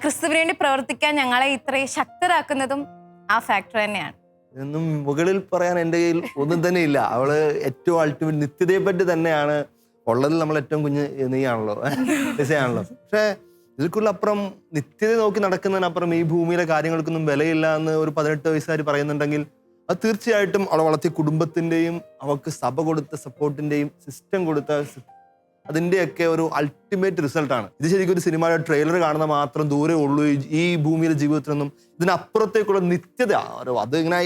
ക്രിസ്തുവിന് വേണ്ടി പ്രവർത്തിക്കാൻ ഞങ്ങളെ ഇത്രയും ശക്തരാക്കുന്നതും ആ ഫാക്ടർ തന്നെയാണ്.
ഇതൊന്നും മുകളിൽ പറയാൻ എൻ്റെ കയ്യിൽ ഒന്നും തന്നെ ഇല്ല. അവള് ഏറ്റവും അൾട്ടിമേറ്റ് നിത്യതയെ പറ്റി തന്നെയാണ് ഉള്ളതിൽ നമ്മൾ ഏറ്റവും കുഞ്ഞ് നീയാണല്ലോ, ലിസയാണല്ലോ. പക്ഷെ ഇതിൽക്കുള്ളപ്പുറം നിത്യത നോക്കി നടക്കുന്നതിനപ്പുറം ഈ ഭൂമിയിലെ കാര്യങ്ങൾക്കൊന്നും വിലയില്ല എന്ന് ഒരു 18 വയസ്സുകാർ പറയുന്നുണ്ടെങ്കിൽ അത് തീർച്ചയായിട്ടും അവളെ വളർത്തിയ കുടുംബത്തിൻ്റെയും അവൾക്ക് സഭ കൊടുത്ത സപ്പോർട്ടിൻ്റെയും സിസ്റ്റം കൊടുത്ത അതിൻ്റെയൊക്കെ ഒരു അൾട്ടിമേറ്റ് റിസൾട്ടാണ്. ഇത് ശരിക്കും ഒരു സിനിമയുടെ ട്രെയിലർ കാണുന്ന മാത്രം ദൂരെ ഉള്ളൂ ഈ ഭൂമിയിലെ ജീവിതത്തിനൊന്നും. ഇതിനപ്പുറത്തേക്കുള്ള നിത്യത അത് ഇങ്ങനെ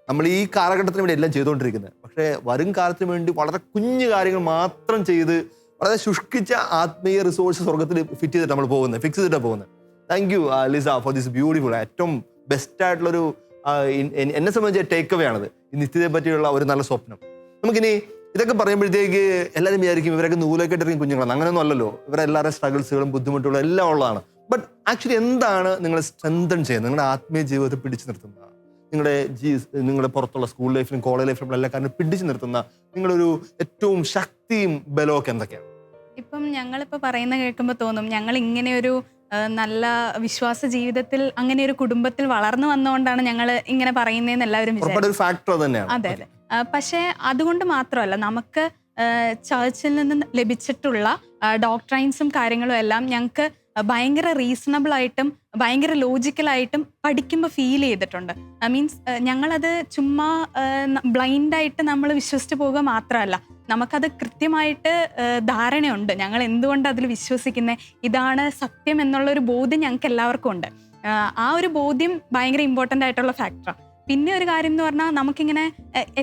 നമ്മൾ ഈ കാലഘട്ടത്തിന് വേണ്ടി എല്ലാം ചെയ്തുകൊണ്ടിരിക്കുന്നത്. പക്ഷേ വരും കാലത്തിന് വേണ്ടി വളരെ കുഞ്ഞു കാര്യങ്ങൾ മാത്രം ചെയ്ത് വളരെ ശുഷ്കിച്ച ആത്മീയ റിസോഴ്സ് സ്വർഗത്തിൽ ഫിക്സ് ചെയ്തിട്ടാണ് പോകുന്നത്. Thank you Lisa for this beautiful, ഏറ്റവും ബെസ്റ്റ് ആയിട്ടുള്ളൊരു എന്നെ സംബന്ധിച്ച ടേക്ക് അവേ ആണത്, ഈ നിത്യതയെ പറ്റിയുള്ള ഒരു നല്ല സ്വപ്നം. നമുക്കിനി ഇതൊക്കെ പറയുമ്പോഴത്തേക്ക് എല്ലാവരും വിചാരിക്കും ഇവരൊക്കെ നൂലൊക്കെട്ടിറങ്ങി കുഞ്ഞുങ്ങളാണ്. അങ്ങനെയൊന്നും അല്ലല്ലോ. ഇവരെല്ലാവരുടെ സ്ട്രഗിൾസുകളും ബുദ്ധിമുട്ടുകളും എല്ലാം ഉള്ളതാണ്. ബട്ട് ആക്ച്വലി എന്താണ് നിങ്ങളെ സ്ട്രെങ്തൻ ചെയ്യുന്നത്, നിങ്ങളുടെ ആത്മീയ ജീവിതത്തെ പിടിച്ചു നിർത്തുന്നത്, നിങ്ങളുടെ പുറത്തുള്ള സ്കൂൾ ലൈഫിലും കോളേജ് ലൈഫിലും എല്ലാ കാര്യം പിടിച്ചു നിർത്തുന്ന നിങ്ങളൊരു ഏറ്റവും ശക്തിയും ബലമൊക്കെ എന്തൊക്കെയാണ്?
ഇപ്പം ഞങ്ങളിപ്പോൾ പറയുന്ന കേൾക്കുമ്പോൾ തോന്നും ഞങ്ങൾ ഇങ്ങനെ ഒരു നല്ല വിശ്വാസ ജീവിതത്തിൽ അങ്ങനെ ഒരു കുടുംബത്തിൽ വളർന്നു വന്നുകൊണ്ടാണ് ഞങ്ങൾ ഇങ്ങനെ പറയുന്നതെന്ന് എല്ലാവരും വിചാരിക്കും.
ഫാക്ടർ തന്നെയാണ്.
അതെ. പക്ഷേ അതുകൊണ്ട് മാത്രമല്ല, നമുക്ക് ചർച്ചിൽ നിന്ന് ലഭിച്ചിട്ടുള്ള ഡോക്ട്രൈൻസും കാര്യങ്ങളും എല്ലാം ഞങ്ങൾക്ക് ഭയങ്കര റീസണബിളായിട്ടും ഭയങ്കര ലോജിക്കലായിട്ടും പഠിക്കുമ്പോൾ ഫീൽ ചെയ്തിട്ടുണ്ട്. മീൻസ് ഞങ്ങളത് ചുമ്മാ ബ്ലൈൻഡായിട്ട് നമ്മൾ വിശ്വസിച്ച് പോകുക മാത്രമല്ല, നമുക്കത് കൃത്യമായിട്ട് ധാരണയുണ്ട്. ഞങ്ങൾ എന്തുകൊണ്ട് അതിൽ വിശ്വസിക്കുന്നത്, ഇതാണ് സത്യം എന്നുള്ളൊരു ബോധ്യം ഞങ്ങൾക്ക് എല്ലാവർക്കും ഉണ്ട്. ആ ഒരു ബോധ്യം ഭയങ്കര ഇമ്പോർട്ടൻ്റ് ആയിട്ടുള്ള ഫാക്ടറാണ്. പിന്നെ ഒരു കാര്യം എന്ന് പറഞ്ഞാൽ, നമുക്കിങ്ങനെ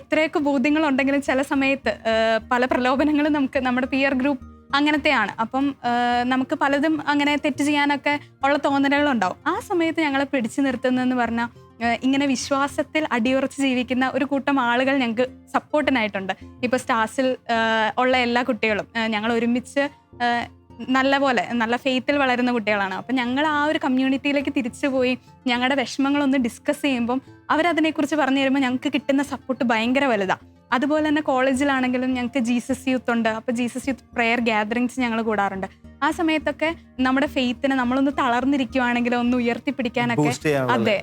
എത്രയൊക്കെ ബോധ്യങ്ങളുണ്ടെങ്കിലും ചില സമയത്ത് പല പ്രലോഭനങ്ങളും നമുക്ക് നമ്മുടെ പിയർ ഗ്രൂപ്പ് അങ്ങനത്തെയാണ്. അപ്പം നമുക്ക് പലതും അങ്ങനെ തെറ്റ് ചെയ്യാനൊക്കെ ഉള്ള തോന്നലുകളുണ്ടാവും. ആ സമയത്ത് ഞങ്ങളെ പിടിച്ചു നിർത്തുന്നതെന്ന് പറഞ്ഞാൽ, ഇങ്ങനെ വിശ്വാസത്തിൽ അടിയുറച്ച് ജീവിക്കുന്ന ഒരു കൂട്ടം ആളുകൾ ഞങ്ങൾക്ക് സപ്പോർട്ടിനായിട്ടുണ്ട്. ഇപ്പോൾ സ്റ്റാർസിൽ ഉള്ള എല്ലാ കുട്ടികളും ഞങ്ങൾ ഒരുമിച്ച് നല്ല ഫെയ്ത്തിൽ വളരുന്ന കുട്ടികളാണ്. അപ്പം ഞങ്ങൾ ആ ഒരു കമ്മ്യൂണിറ്റിയിലേക്ക് തിരിച്ചു പോയി ഞങ്ങളുടെ വിഷമങ്ങളൊന്ന് ഡിസ്കസ് ചെയ്യുമ്പം അവരതിനെക്കുറിച്ച് പറഞ്ഞു തരുമ്പോൾ ഞങ്ങൾക്ക് കിട്ടുന്ന സപ്പോർട്ട് ഭയങ്കര വലുതാണ്. അതുപോലെ തന്നെ കോളേജിലാണെങ്കിലും ഞങ്ങൾക്ക് ജീസസ് യൂത്ത് ഉണ്ട്. അപ്പോൾ ജീസസ് യൂത്ത് പ്രെയർ ഗ്യാതറിങ്സ് ഞങ്ങൾ കൂടാറുണ്ട്. ആ സമയത്തൊക്കെ നമ്മുടെ ഫെയ്ത്തിനെ നമ്മളൊന്ന് തളർന്നിരിക്കുവാണെങ്കിലും ഒന്ന് ഉയർത്തിപ്പിടിക്കാനൊക്കെ അതെ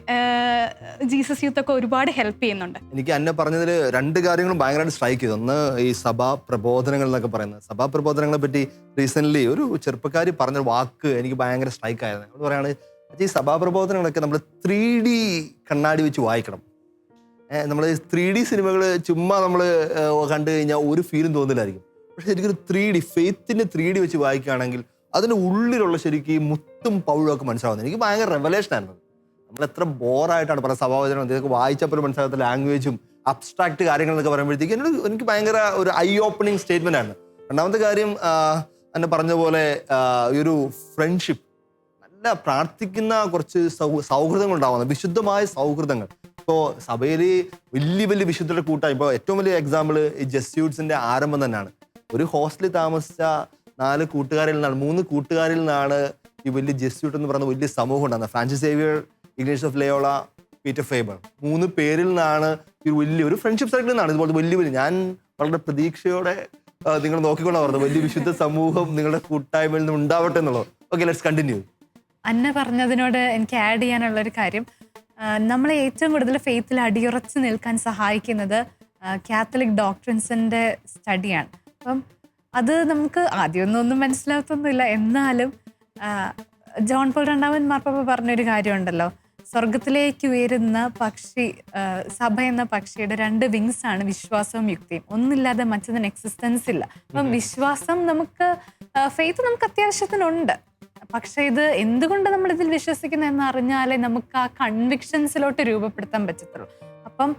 ജീസസ് യൂത്ത് ഒക്കെ ഒരുപാട് ഹെൽപ്പ് ചെയ്യുന്നുണ്ട്.
എനിക്ക് അന്നെ പറഞ്ഞതിൽ 2 കാര്യങ്ങളും ഭയങ്കരമായിട്ട് സ്ട്രൈക്ക് ചെയ്തു. ഒന്ന് ഈ സഭാ പ്രബോധനങ്ങൾ എന്നൊക്കെ പറയുന്നത്. സഭാ പ്രബോധനങ്ങളെ പറ്റി റീസെന്റ് ഒരു ചെറുപ്പക്കാരി പറഞ്ഞ വാക്ക് എനിക്ക് ഭയങ്കര സ്ട്രൈക്ക് ആയിരുന്നു. നമ്മൾ പറയാണ്, ഈ സഭാ പ്രബോധനങ്ങളൊക്കെ നമ്മൾ 3D കണ്ണാടി വെച്ച് വായിക്കണം. നമ്മൾ 3D സിനിമകൾ ചുമ്മാ നമ്മൾ കണ്ടു കഴിഞ്ഞാൽ ഒരു ഫീലും തോന്നില്ലായിരിക്കും. പക്ഷെ ശരിക്കും 3D ഫെയ്ത്തിൻ്റെ 3D വെച്ച് വായിക്കുകയാണെങ്കിൽ അതിൻ്റെ ഉള്ളിലുള്ള ശരിക്കും മുത്തും പൗഴും ഒക്കെ മനസ്സിലാവുന്നത്. എനിക്ക് ഭയങ്കര റെവലേഷൻ ആയിരുന്നു. നമ്മൾ എത്ര ബോറായിട്ടാണ് പല സഭാവചനം ഇതൊക്കെ വായിച്ചപ്പോൾ മനസ്സിലാകാത്ത ലാംഗ്വേജും അബ്സ്ട്രാക്ട് കാര്യങ്ങളെന്നൊക്കെ പറയുമ്പോഴത്തേക്ക് എനിക്ക് ഭയങ്കര ഒരു ഐ ഓപ്പണിങ് സ്റ്റേറ്റ്മെന്റ് ആണ്. രണ്ടാമത്തെ കാര്യം എന്നെ പറഞ്ഞ പോലെ ഈ ഒരു ഫ്രണ്ട്ഷിപ്പ്, നല്ല പ്രാർത്ഥിക്കുന്ന കുറച്ച് സൗഹൃദങ്ങൾ ഉണ്ടാവുന്നത്, വിശുദ്ധമായ സൗഹൃദങ്ങൾ. ഇപ്പോൾ സഭയിൽ വലിയ വലിയ വിശുദ്ധരുടെ കൂട്ടം, ഇപ്പോൾ ഏറ്റവും വലിയ എക്സാമ്പിൾ ഈ ജെസ്യൂട്ട്സിന്റെ ആരംഭം തന്നെയാണ്. ഒരു ഹോസ്റ്റലിൽ താമസിച്ച 3 കൂട്ടുകാരിൽ നിന്നാണ് ഈ വലിയ ജെസ്യൂട്ട് എന്ന് പറയുന്ന വലിയ സമൂഹം ഉണ്ടാകുന്നത്. Francis Xavier, Ignatius of Loyola, Peter Faber, 3 പേരിൽ നിന്നാണ് ഈ വലിയൊരു ഫ്രണ്ട്ഷിപ്പ് സർക്കിളിൽ നിന്നാണ് ഇതുപോലത്തെ വലിയ ഞാൻ വളരെ പ്രതീക്ഷയോടെ നിങ്ങൾ നോക്കിക്കൊണ്ടാണ് പറഞ്ഞത്, വലിയ വിശുദ്ധ സമൂഹം നിങ്ങളുടെ കൂട്ടായ്മയിൽ നിന്ന് ഉണ്ടാവട്ടെ എന്നുള്ളത്. Okay, let's continue.
അന്ന പറഞ്ഞതിനോട് എനിക്ക് ആഡ് ചെയ്യാനുള്ളൊരു കാര്യം, നമ്മളെ ഏറ്റവും കൂടുതൽ ഫെയ്ത്തിൽ അടിയുറച്ച് നിൽക്കാൻ സഹായിക്കുന്നത് കാത്തലിക് ഡോക്ട്രിൻസിൻ്റെ സ്റ്റഡിയാണ്. അപ്പം അത് നമുക്ക് ആദ്യമൊന്നും മനസ്സിലാകത്തൊന്നുമില്ല. എന്നാലും ജോൺ പോൾ II മാർപ്പാപ്പ പറഞ്ഞൊരു കാര്യമുണ്ടല്ലോ, സ്വർഗത്തിലേക്ക് ഉയരുന്ന പക്ഷി, സഭ എന്ന പക്ഷിയുടെ 2 വിങ്സ് ആണ് വിശ്വാസവും യുക്തിയും. ഒന്നില്ലാതെ മറ്റതിന് എക്സിസ്റ്റൻസ് ഇല്ല. അപ്പം വിശ്വാസം നമുക്ക്, ഫെയ്ത്ത് നമുക്ക് അത്യാവശ്യത്തിനുണ്ട്. പക്ഷെ ഇത് എന്തുകൊണ്ട് നമ്മൾ ഇതിൽ വിശ്വസിക്കുന്നു എന്ന് അറിഞ്ഞാലേ നമുക്ക് ആ കൺവിക്ഷൻസിലോട്ട് രൂപപ്പെടുത്താൻ പറ്റത്തുള്ളൂ. അപ്പം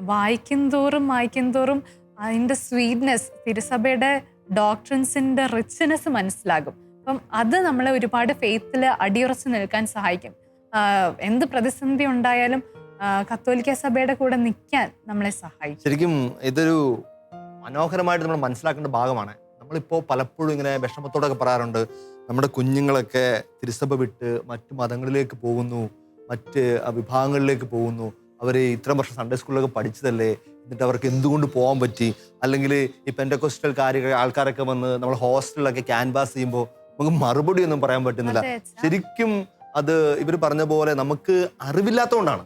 വായിക്കും തോറും അതിൻ്റെ സ്വീറ്റ്നെസ്, തിരുസഭയുടെ ഡോക്ട്രിൻസിൻ്റെ റിച്ച്നെസ് മനസ്സിലാകും. അപ്പം അത് നമ്മളെ ഒരുപാട് ഫെയ്ത്തിൽ അടിയുറച്ച് നിൽക്കാൻ സഹായിക്കും. എന്ത് പ്രതിസന്ധി ഉണ്ടായാലും കത്തോലിക്ക സഭയുടെ കൂടെ നിൽക്കാൻ നമ്മളെ സഹായിക്കും.
ശരിക്കും ഇതൊരു മനോഹരമായിട്ട് നമ്മൾ മനസ്സിലാക്കേണ്ട ഭാഗമാണ്. നമ്മളിപ്പോൾ പലപ്പോഴും ഇങ്ങനെ വിഷമത്തോടൊക്കെ പറയാറുണ്ട്, നമ്മുടെ കുഞ്ഞുങ്ങളൊക്കെ തിരുസഭ വിട്ട് മറ്റു മതങ്ങളിലേക്ക് പോകുന്നു, മറ്റ് വിഭാഗങ്ങളിലേക്ക് പോകുന്നു. അവർ ഇത്രയും വർഷം സൺഡേ സ്കൂളിലൊക്കെ പഠിച്ചതല്ലേ, എന്നിട്ട് അവർക്ക് എന്തുകൊണ്ട് പോകാൻ പറ്റി? അല്ലെങ്കിൽ ഈ പെന്റക്കോസ്റ്റൽ ആൾക്കാരൊക്കെ വന്ന് നമ്മൾ ഹോസ്റ്റലിലൊക്കെ ക്യാൻവാസ് ചെയ്യുമ്പോൾ നമുക്ക് മറുപടി ഒന്നും പറയാൻ പറ്റുന്നില്ല. ശരിക്കും അത് ഇവർ പറഞ്ഞ പോലെ നമുക്ക് അറിവില്ലാത്തതുകൊണ്ടാണ്,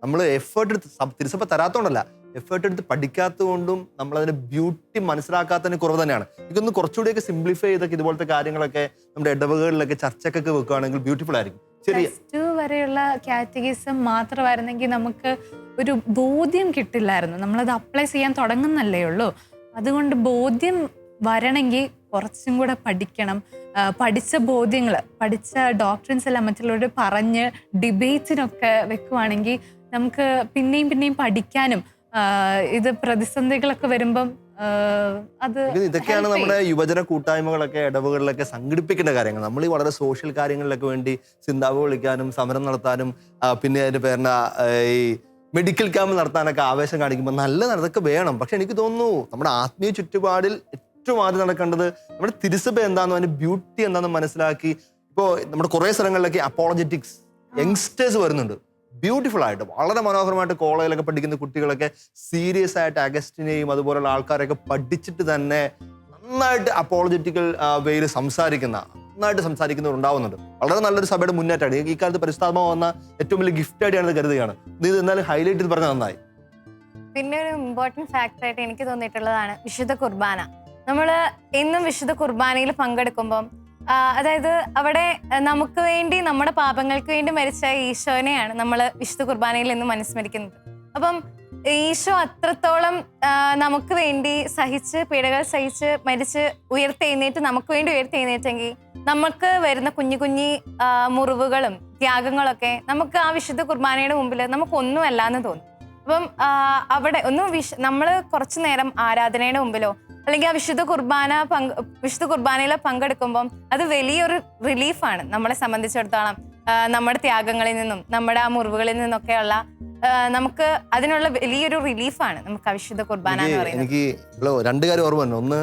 നമ്മൾ എഫേർട്ട് എടുത്ത്, തിരുസഭ തരാത്തതുകൊണ്ടല്ല, എഫേർട്ട് എടുത്ത് പഠിക്കാത്തതുകൊണ്ടും നമ്മളതിന്റെ ബ്യൂട്ടി മനസ്സിലാക്കാത്തതിന് കുറവ് തന്നെയാണ്. ഇതൊന്ന് കുറച്ചുകൂടിയൊക്കെ സിംപ്ലിഫൈ ചെയ്തൊക്കെ ഇതുപോലത്തെ കാര്യങ്ങളൊക്കെ നമ്മുടെ ഇടവകളിലൊക്കെ ചർച്ചക്കൊക്കെ വെക്കുകയാണെങ്കിൽ ബ്യൂട്ടിഫുൾ ആയിരിക്കും. ചെറിയ
+2 വരെയുള്ള കാറ്റഗിസം മാത്രമായിരുന്നെങ്കിൽ നമുക്ക് ഒരു ബോധ്യം കിട്ടില്ലായിരുന്നു. നമ്മളത് അപ്ലൈ ചെയ്യാൻ തുടങ്ങുന്നല്ലേ ഉള്ളൂ. അതുകൊണ്ട് ബോധ്യം വരണമെങ്കിൽ കുറച്ചും കൂടെ പഠിക്കണം. പഠിച്ച ബോധ്യങ്ങൾ, പഠിച്ച ഡോക്ട്രിൻസ് എല്ലാം മറ്റുള്ളവരോട് പറഞ്ഞ് ഡിബേറ്റിനൊക്കെ വെക്കുവാണെങ്കിൽ നമുക്ക് പിന്നെയും പഠിക്കാനും ഇത് പ്രതിസന്ധികളൊക്കെ വരുമ്പം
ഇതൊക്കെയാണ് നമ്മുടെ യുവജന കൂട്ടായ്മകളൊക്കെ ഇടവുകളിലൊക്കെ സംഘടിപ്പിക്കേണ്ട കാര്യങ്ങൾ. നമ്മൾ ഈ വളരെ സോഷ്യൽ കാര്യങ്ങളിലൊക്കെ വേണ്ടി സിന്താവ് വിളിക്കാനും സമരം നടത്താനും പിന്നെ അതിന്റെ പേരിന ഈ മെഡിക്കൽ ക്യാമ്പ് നടത്താനൊക്കെ ആവേശം കാണിക്കുമ്പോൾ നല്ലതാണ്, അതൊക്കെ വേണം. പക്ഷെ എനിക്ക് തോന്നുന്നു നമ്മുടെ ആത്മീയ ചുറ്റുപാടിൽ ഏറ്റവും ആദ്യം നടക്കേണ്ടത് നമ്മുടെ തിരുസഭ എന്താണെന്നും അതിന്റെ ബ്യൂട്ടി എന്താണെന്ന് മനസ്സിലാക്കി. ഇപ്പോൾ നമ്മുടെ കുറേ സ്ഥലങ്ങളിലൊക്കെ അപ്പോളജറ്റിക്സ് യങ്സ്റ്റേഴ്സ് വരുന്നുണ്ട്, ബ്യൂട്ടിഫുൾ ആയിട്ട് വളരെ മനോഹരമായിട്ട്. കോളേജിലൊക്കെ പഠിക്കുന്ന കുട്ടികളൊക്കെ സീരിയസ് ആയിട്ട് അഗസ്റ്റിനെയും അതുപോലുള്ള ആൾക്കാരെയൊക്കെ പഠിച്ചിട്ട് തന്നെ നന്നായിട്ട് അപ്പോളജറ്റിക്കൽ വേയിൽ നന്നായിട്ട് സംസാരിക്കുന്നവർ ഉണ്ടാവുന്നുണ്ട്. വളരെ നല്ലൊരു സഭയുടെ മുന്നേറ്റമാണ്. ഈ കാലത്ത് പരിസ്ഥാപനം വന്ന ഏറ്റവും വലിയ ഗിഫ്റ്റ് ആയിട്ടാണ് കരുതുകയാണ്. ഇത് എന്നാലും ഹൈലൈറ്റ് ചെയ്ത് പറഞ്ഞാൽ നന്നായി.
പിന്നെ ഒരു ഇമ്പോർട്ടൻറ്റ് ഫാക്ടറായിട്ട് എനിക്ക് തോന്നിയിട്ടുള്ളതാണ് വിശുദ്ധ കുർബാന. നമ്മൾ എന്നും വിശുദ്ധ കുർബാനയിൽ പങ്കെടുക്കുമ്പം അതായത് അവിടെ നമുക്ക് വേണ്ടി നമ്മുടെ പാപങ്ങൾക്ക് വേണ്ടി മരിച്ച ഈശോനെയാണ് നമ്മൾ വിശുദ്ധ കുർബാനയിൽ എന്നും അനുസ്മരിക്കുന്നത്. അപ്പം ഈശോ അത്രത്തോളം നമുക്ക് വേണ്ടി സഹിച്ച് പീഡകൾ സഹിച്ച് മരിച്ച് ഉയർത്തെഴുന്നേറ്റ് നമുക്ക് വേണ്ടി ഉയർത്തെഴുന്നേറ്റെങ്കിൽ നമുക്ക് വരുന്ന കുഞ്ഞു കുഞ്ഞി മുറിവുകളും ത്യാഗങ്ങളൊക്കെ നമുക്ക് ആ വിശുദ്ധ കുർബാനയുടെ മുമ്പിൽ നമുക്കൊന്നുമല്ല എന്ന് തോന്നും. അപ്പം അവിടെ നമ്മൾ കുറച്ചു നേരം ആരാധനയുടെ മുമ്പിലോ അല്ലെങ്കിൽ ആ വിശുദ്ധ കുർബാനയിൽ പങ്കെടുക്കുമ്പം അത് വലിയൊരു റിലീഫാണ് നമ്മളെ സംബന്ധിച്ചിടത്തോളം. നമ്മുടെ ത്യാഗങ്ങളിൽ നിന്നും നമ്മുടെ ആ മുറിവുകളിൽ നിന്നൊക്കെയുള്ള നമുക്ക് അതിനുള്ള വലിയൊരു റിലീഫാണ് നമുക്ക് ആ വിശുദ്ധ കുർബാന എന്ന് പറയുന്നത്.
എനിക്ക് രണ്ട് കാര്യം ഓർമ്മ വന്നു. ഒന്ന്,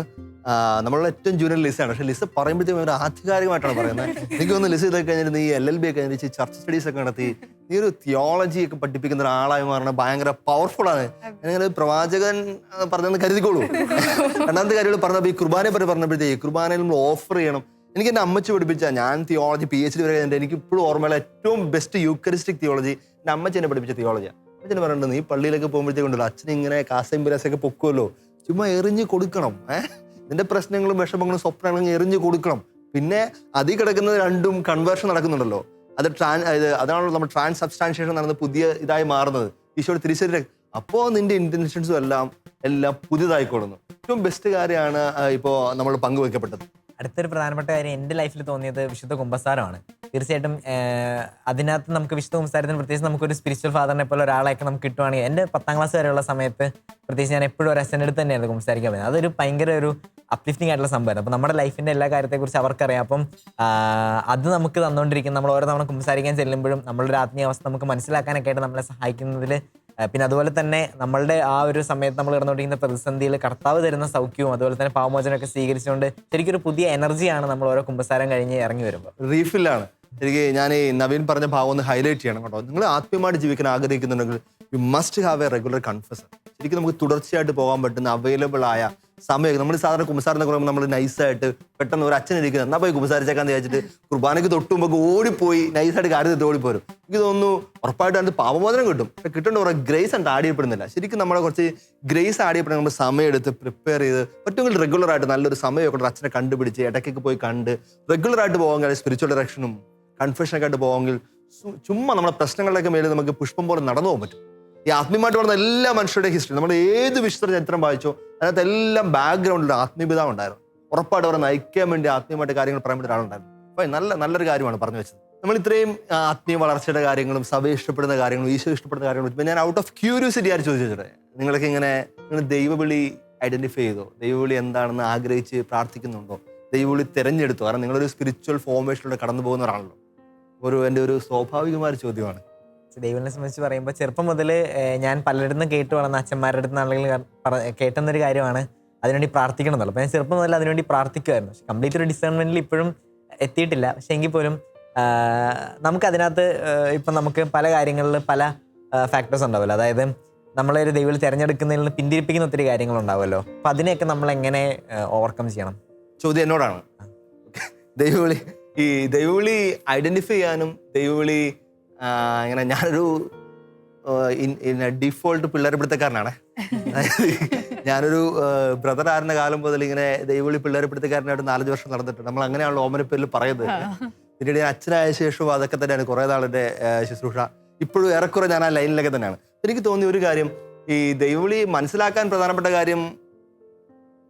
നമ്മളുടെ ഏറ്റവും ജൂനിയർ ലിസാണ്. പക്ഷെ ലിസ് പറയുമ്പോഴത്തേക്കും ഒരു ആധികാരികമായിട്ടാണ് പറയുന്നത്. എനിക്ക് തോന്നുന്നു ലിസ് ഇതൊക്കെ കഴിഞ്ഞിട്ട് നീ LLB ഒക്കെ കഴിഞ്ഞിട്ട് ചർച്ച് സ്റ്റഡീസ് ഒക്കെ നടത്തി നീ ഒരു തിയോളജി ഒക്കെ പഠിപ്പിക്കുന്ന ഒരാളായി മാറണ ഭയങ്കര പവർഫുൾ ആണ്. അങ്ങനെ പ്രവാചകൻ പറഞ്ഞെന്ന് കരുതിക്കോളൂ. രണ്ടാമത്തെ കാര്യങ്ങൾ പറഞ്ഞപ്പോൾ ഈ കുർബാനയെ പറ്റി പറഞ്ഞപ്പോഴത്തേക്ക് കുർബാനയിൽ നമ്മൾ ഓഫർ ചെയ്യണം. എനിക്ക് എൻ്റെ അമ്മച്ചി പഠിപ്പിച്ച, ഞാൻ തിയോളജി PhD വരെ കഴിഞ്ഞിട്ട് എനിക്ക് ഇപ്പോഴും ഓർമ്മയുള്ള ഏറ്റവും ബെസ്റ്റ് യൂക്കറിസ്റ്റിക് തിയോളജി എൻ്റെ അമ്മച്ചി എന്നെ പഠിപ്പിച്ച തിയോളജിയാണ്. അമ്മച്ചനെ പറഞ്ഞിട്ടുണ്ട്, നീ പള്ളിയിലൊക്കെ പോകുമ്പോഴത്തേക്കുണ്ടല്ലോ അച്ഛൻ ഇങ്ങനെ കാസയും പിരാസൊക്കെ പൊക്കുമല്ലോ, ചുമ്മാ എറിഞ്ഞ് കൊടുക്കണം. നിന്റെ പ്രശ്നങ്ങളും വിഷമങ്ങളും സ്വപ്നങ്ങളും എറിഞ്ഞു കൊടുക്കണം. പിന്നെ അതിൽ കിടക്കുന്നത് രണ്ടും കൺവേർഷൻ നടക്കുന്നുണ്ടല്ലോ. അതാണല്ലോ നമ്മൾ ട്രാൻസ് സബ്സ്റ്റാൻഷിയേഷൻ നടന്ന് പുതിയ ഇതായി മാറുന്നത്, ഈശോയുടെ തിരിച്ചറിയ. അപ്പോൾ നിന്റെ ഇന്റൻഷൻസും എല്ലാം പുതിയതായിക്കൊള്ളുന്നു. ഏറ്റവും ബെസ്റ്റ് കാര്യമാണ് ഇപ്പോൾ നമ്മൾ പങ്കുവെക്കപ്പെട്ടത്.
അടുത്തൊരു പ്രധാനപ്പെട്ട കാര്യം എൻ്റെ ലൈഫിൽ തോന്നിയത് വിശുദ്ധ കുമ്പസാരമാണ്. തീർച്ചയായിട്ടും അതിനകത്ത് നമുക്ക് വിശുദ്ധ കുമ്പസാരത്തിന് പ്രത്യേകിച്ച് നമുക്കൊരു സ്പിരിച്വൽ ഫാദറിനെ പോലെ ഒരാളെയൊക്കെ നമുക്ക് കിട്ടുവാണെങ്കിൽ, എൻ്റെ 10ാം ക്ലാസ് വരെയുള്ള സമയത്ത് പ്രത്യേകിച്ച് ഞാൻ എപ്പോഴും ഒരു അച്ഛൻ്റെ അടുത്ത് തന്നെയാണ് കുമ്പസാരിക്കാൻ പറ്റുന്നത്. അതൊരു ഭയങ്കര ഒരു അപ്ലിഫ്റ്റിംഗ് ആയിട്ടുള്ള സംഭവമാണ്. അപ്പം നമ്മുടെ ലൈഫിൻ്റെ എല്ലാ കാര്യത്തെക്കുറിച്ച് അവർക്കറിയാം. അപ്പം അത് നമുക്ക് തന്നുകൊണ്ടിരിക്കും. നമ്മൾ ഓരോ തവണ കുമ്പസാരിക്കാൻ ചെല്ലുമ്പോഴും നമ്മളുടെ ആത്മീയ അവസ്ഥ നമുക്ക് മനസ്സിലാക്കാനൊക്കെ ആയിട്ട് നമ്മളെ സഹായിക്കുന്നതിൽ, പിന്നെ അതുപോലെ തന്നെ നമ്മളുടെ ആ ഒരു സമയത്ത് നമ്മൾ കിടന്നുകൊണ്ടിരിക്കുന്ന പ്രതിസന്ധിയിൽ കർത്താവ് തരുന്ന സൗഖ്യവും അതുപോലെ തന്നെ പാവമോചനമൊക്കെ സ്വീകരിച്ചുകൊണ്ട് ശരിക്കും ഒരു പുതിയ എനർജിയാണ് നമ്മൾ ഓരോ കുമ്പസാരം കഴിഞ്ഞ് ഇറങ്ങി വരുമ്പോൾ.
റീഫില്ലാണ്. എനിക്ക് ഞാൻ ഈ നവീൻ പറഞ്ഞ ഭാവം ഒന്ന് ഹൈലൈറ്റ് ചെയ്യണം കേട്ടോ. നിങ്ങൾ ആത്മീയമായിട്ട് ജീവിക്കാൻ ആഗ്രഹിക്കുന്നുണ്ടെങ്കിൽ you must have a regular confessor. ശരിക്കും നമുക്ക് തുടർച്ചയായിട്ട് പോകാൻ പറ്റുന്ന അവൈലബിൾ ആയ സമയം. നമ്മൾ സാധാരണ കുമ്പസാരത്തെ പറയുമ്പോൾ നമ്മൾ നൈസായിട്ട് പെട്ടെന്ന് ഒരു അച്ഛൻ ഇരിക്കുന്നത് എന്നാൽ പോയി കുമ്പസാരിച്ചേക്കാന്ന് വിചാരിച്ചിട്ട് കുർബാനയ്ക്ക് തൊട്ടുമ്പോൾ ഓടിപ്പോയി നൈസായിട്ട് കാര്യത്തിൽ ഓടിപ്പോരും. എനിക്ക് തോന്നുന്നു ഉറപ്പായിട്ട് അതിന് പാപമോചനം കിട്ടും. പക്ഷെ കിട്ടേണ്ട കുറേ ഗ്രേസ് ആയിട്ട് ആഡ് ചെയ്യപ്പെടുന്നില്ല. ശരിക്കും നമ്മളെ കുറച്ച് ഗ്രേസ് ആഡ് ചെയ്യപ്പെടുന്ന നമ്മൾ സമയം എടുത്ത് പ്രിപ്പയർ ചെയ്ത് പറ്റുമെങ്കിൽ റെഗുലറായിട്ട് നല്ലൊരു സമയമൊക്കെ അച്ഛനെ കണ്ടുപിടിച്ച് ഇടയ്ക്കൊക്കെ പോയി കണ്ട് റെഗുലറായിട്ട് പോകാമെങ്കിൽ സ്പിരിച്വൽ ഡയറക്ഷനും കൺഫെഷനൊക്കെ ആയിട്ട് പോകാമെങ്കിൽ ചുമ്മാ നമ്മുടെ പ്രശ്നങ്ങളുടെയൊക്കെ മേലെ നമുക്ക് പുഷ്പം പോലെ നടന്നു പോകാൻ പറ്റും. ഈ ആത്മീയമായിട്ട് വളർന്ന എല്ലാ മനുഷ്യരുടെ ഹിസ്റ്ററി, നമ്മൾ ഏത് വിശുദ്ധ ചരിത്രം വായിച്ചോ അതിനകത്ത് എല്ലാം ബാക്ക്ഗ്രൗണ്ടിൽ ആത്മീയപിതാവ് ഉണ്ടായിരുന്നു. ഉറപ്പായിട്ട് അവരെ നയിക്കാൻ വേണ്ടി ആത്മീയമായിട്ട് കാര്യങ്ങൾ പറയാൻ വേണ്ടി ഒരാളുണ്ടായിരുന്നു. അപ്പോൾ നല്ലൊരു കാര്യമാണ് പറഞ്ഞു വെച്ചത്. നമ്മൾ ഇത്രയും ആത്മീയ വളർച്ചയുടെ കാര്യങ്ങളും സഭ ഇഷ്ടപ്പെടുന്ന കാര്യങ്ങളും ഈശോ ഇഷ്ടപ്പെടുന്ന കാര്യങ്ങളും ഇപ്പം ഞാൻ ഔട്ട് ഓഫ് ക്യൂരിയോസിറ്റി ആയിട്ട് ചോദിച്ചിട്ട് നിങ്ങൾക്ക് ഇങ്ങനെ നിങ്ങൾ ദൈവവിളി ഐഡന്റിഫൈ ചെയ്തോ? ദൈവവിളി എന്താണെന്ന് ആഗ്രഹിച്ച് പ്രാർത്ഥിക്കുന്നുണ്ടോ? ദൈവവിളി തിരഞ്ഞെടുത്തോ? കാരണം നിങ്ങളൊരു സ്പിരിച്വൽ ഫോർമേഷനിലൂടെ കടന്നു പോകുന്ന ഒരാളല്ലോ. എൻ്റെ ഒരു സ്വാഭാവികമായ ചോദ്യമാണ്.
ദൈവത്തിനെ സംബന്ധിച്ച് പറയുമ്പോൾ ചെറുപ്പം മുതൽ ഞാൻ പലരുടെ നിന്ന് കേട്ട് വളർന്ന അച്ഛന്മാരുടെ അടുത്ത് ആണെങ്കിൽ കേട്ടുന്നൊരു കാര്യമാണ് അതിനുവേണ്ടി പ്രാർത്ഥിക്കണം എന്നുള്ളത്. അപ്പോൾ ഞാൻ ചെറുപ്പം മുതൽ അതിനുവേണ്ടി പ്രാർത്ഥിക്കുമായിരുന്നു. പക്ഷെ കംപ്ലീറ്റ് ഒരു ഡിസേൺമെന്റിൽ ഇപ്പോഴും എത്തിയിട്ടില്ല. പക്ഷെ എങ്കിൽ പോലും നമുക്കതിനകത്ത് ഇപ്പം നമുക്ക് പല കാര്യങ്ങളിൽ പല ഫാക്ടേഴ്സ് ഉണ്ടാവുമല്ലോ. അതായത് നമ്മളൊരു ദൈവം തിരഞ്ഞെടുക്കുന്നതിൽ നിന്ന് പിന്തിരിപ്പിക്കുന്ന ഒത്തിരി കാര്യങ്ങളുണ്ടാവുമല്ലോ. അപ്പം അതിനെയൊക്കെ നമ്മൾ എങ്ങനെ ഓവർകം ചെയ്യണം?
ചോദ്യം എന്നോടാണ്. ദൈവവിളി ഐഡന്റിഫൈ ചെയ്യാനും ദൈവവിളി ഇങ്ങനെ ഞാനൊരു ഡിഫോൾട്ട് പിള്ളേരെ പിടുത്തക്കാരനാണ്. ഞാനൊരു ബ്രദർ ആയിരുന്ന കാലം മുതൽ ഇങ്ങനെ ദൈവവിളി പിള്ളേരെ പിടുത്തക്കാരനായിട്ട് 4 വർഷം നടന്നിട്ടുണ്ട്. നമ്മൾ അങ്ങനെയാണല്ലോ ഓമനപ്പേരിൽ പറയുന്നത്. പിന്നീട് ഞാൻ അച്ഛനായ ശേഷവും അതൊക്കെ തന്നെയാണ് കുറേ നാളിൻ്റെ ശുശ്രൂഷ. ഇപ്പോഴും ഏറെക്കുറെ ഞാൻ ആ ലൈനിലൊക്കെ തന്നെയാണ്. എനിക്ക് തോന്നിയ ഒരു കാര്യം, ഈ ദൈവവിളി മനസ്സിലാക്കാൻ പ്രധാനപ്പെട്ട കാര്യം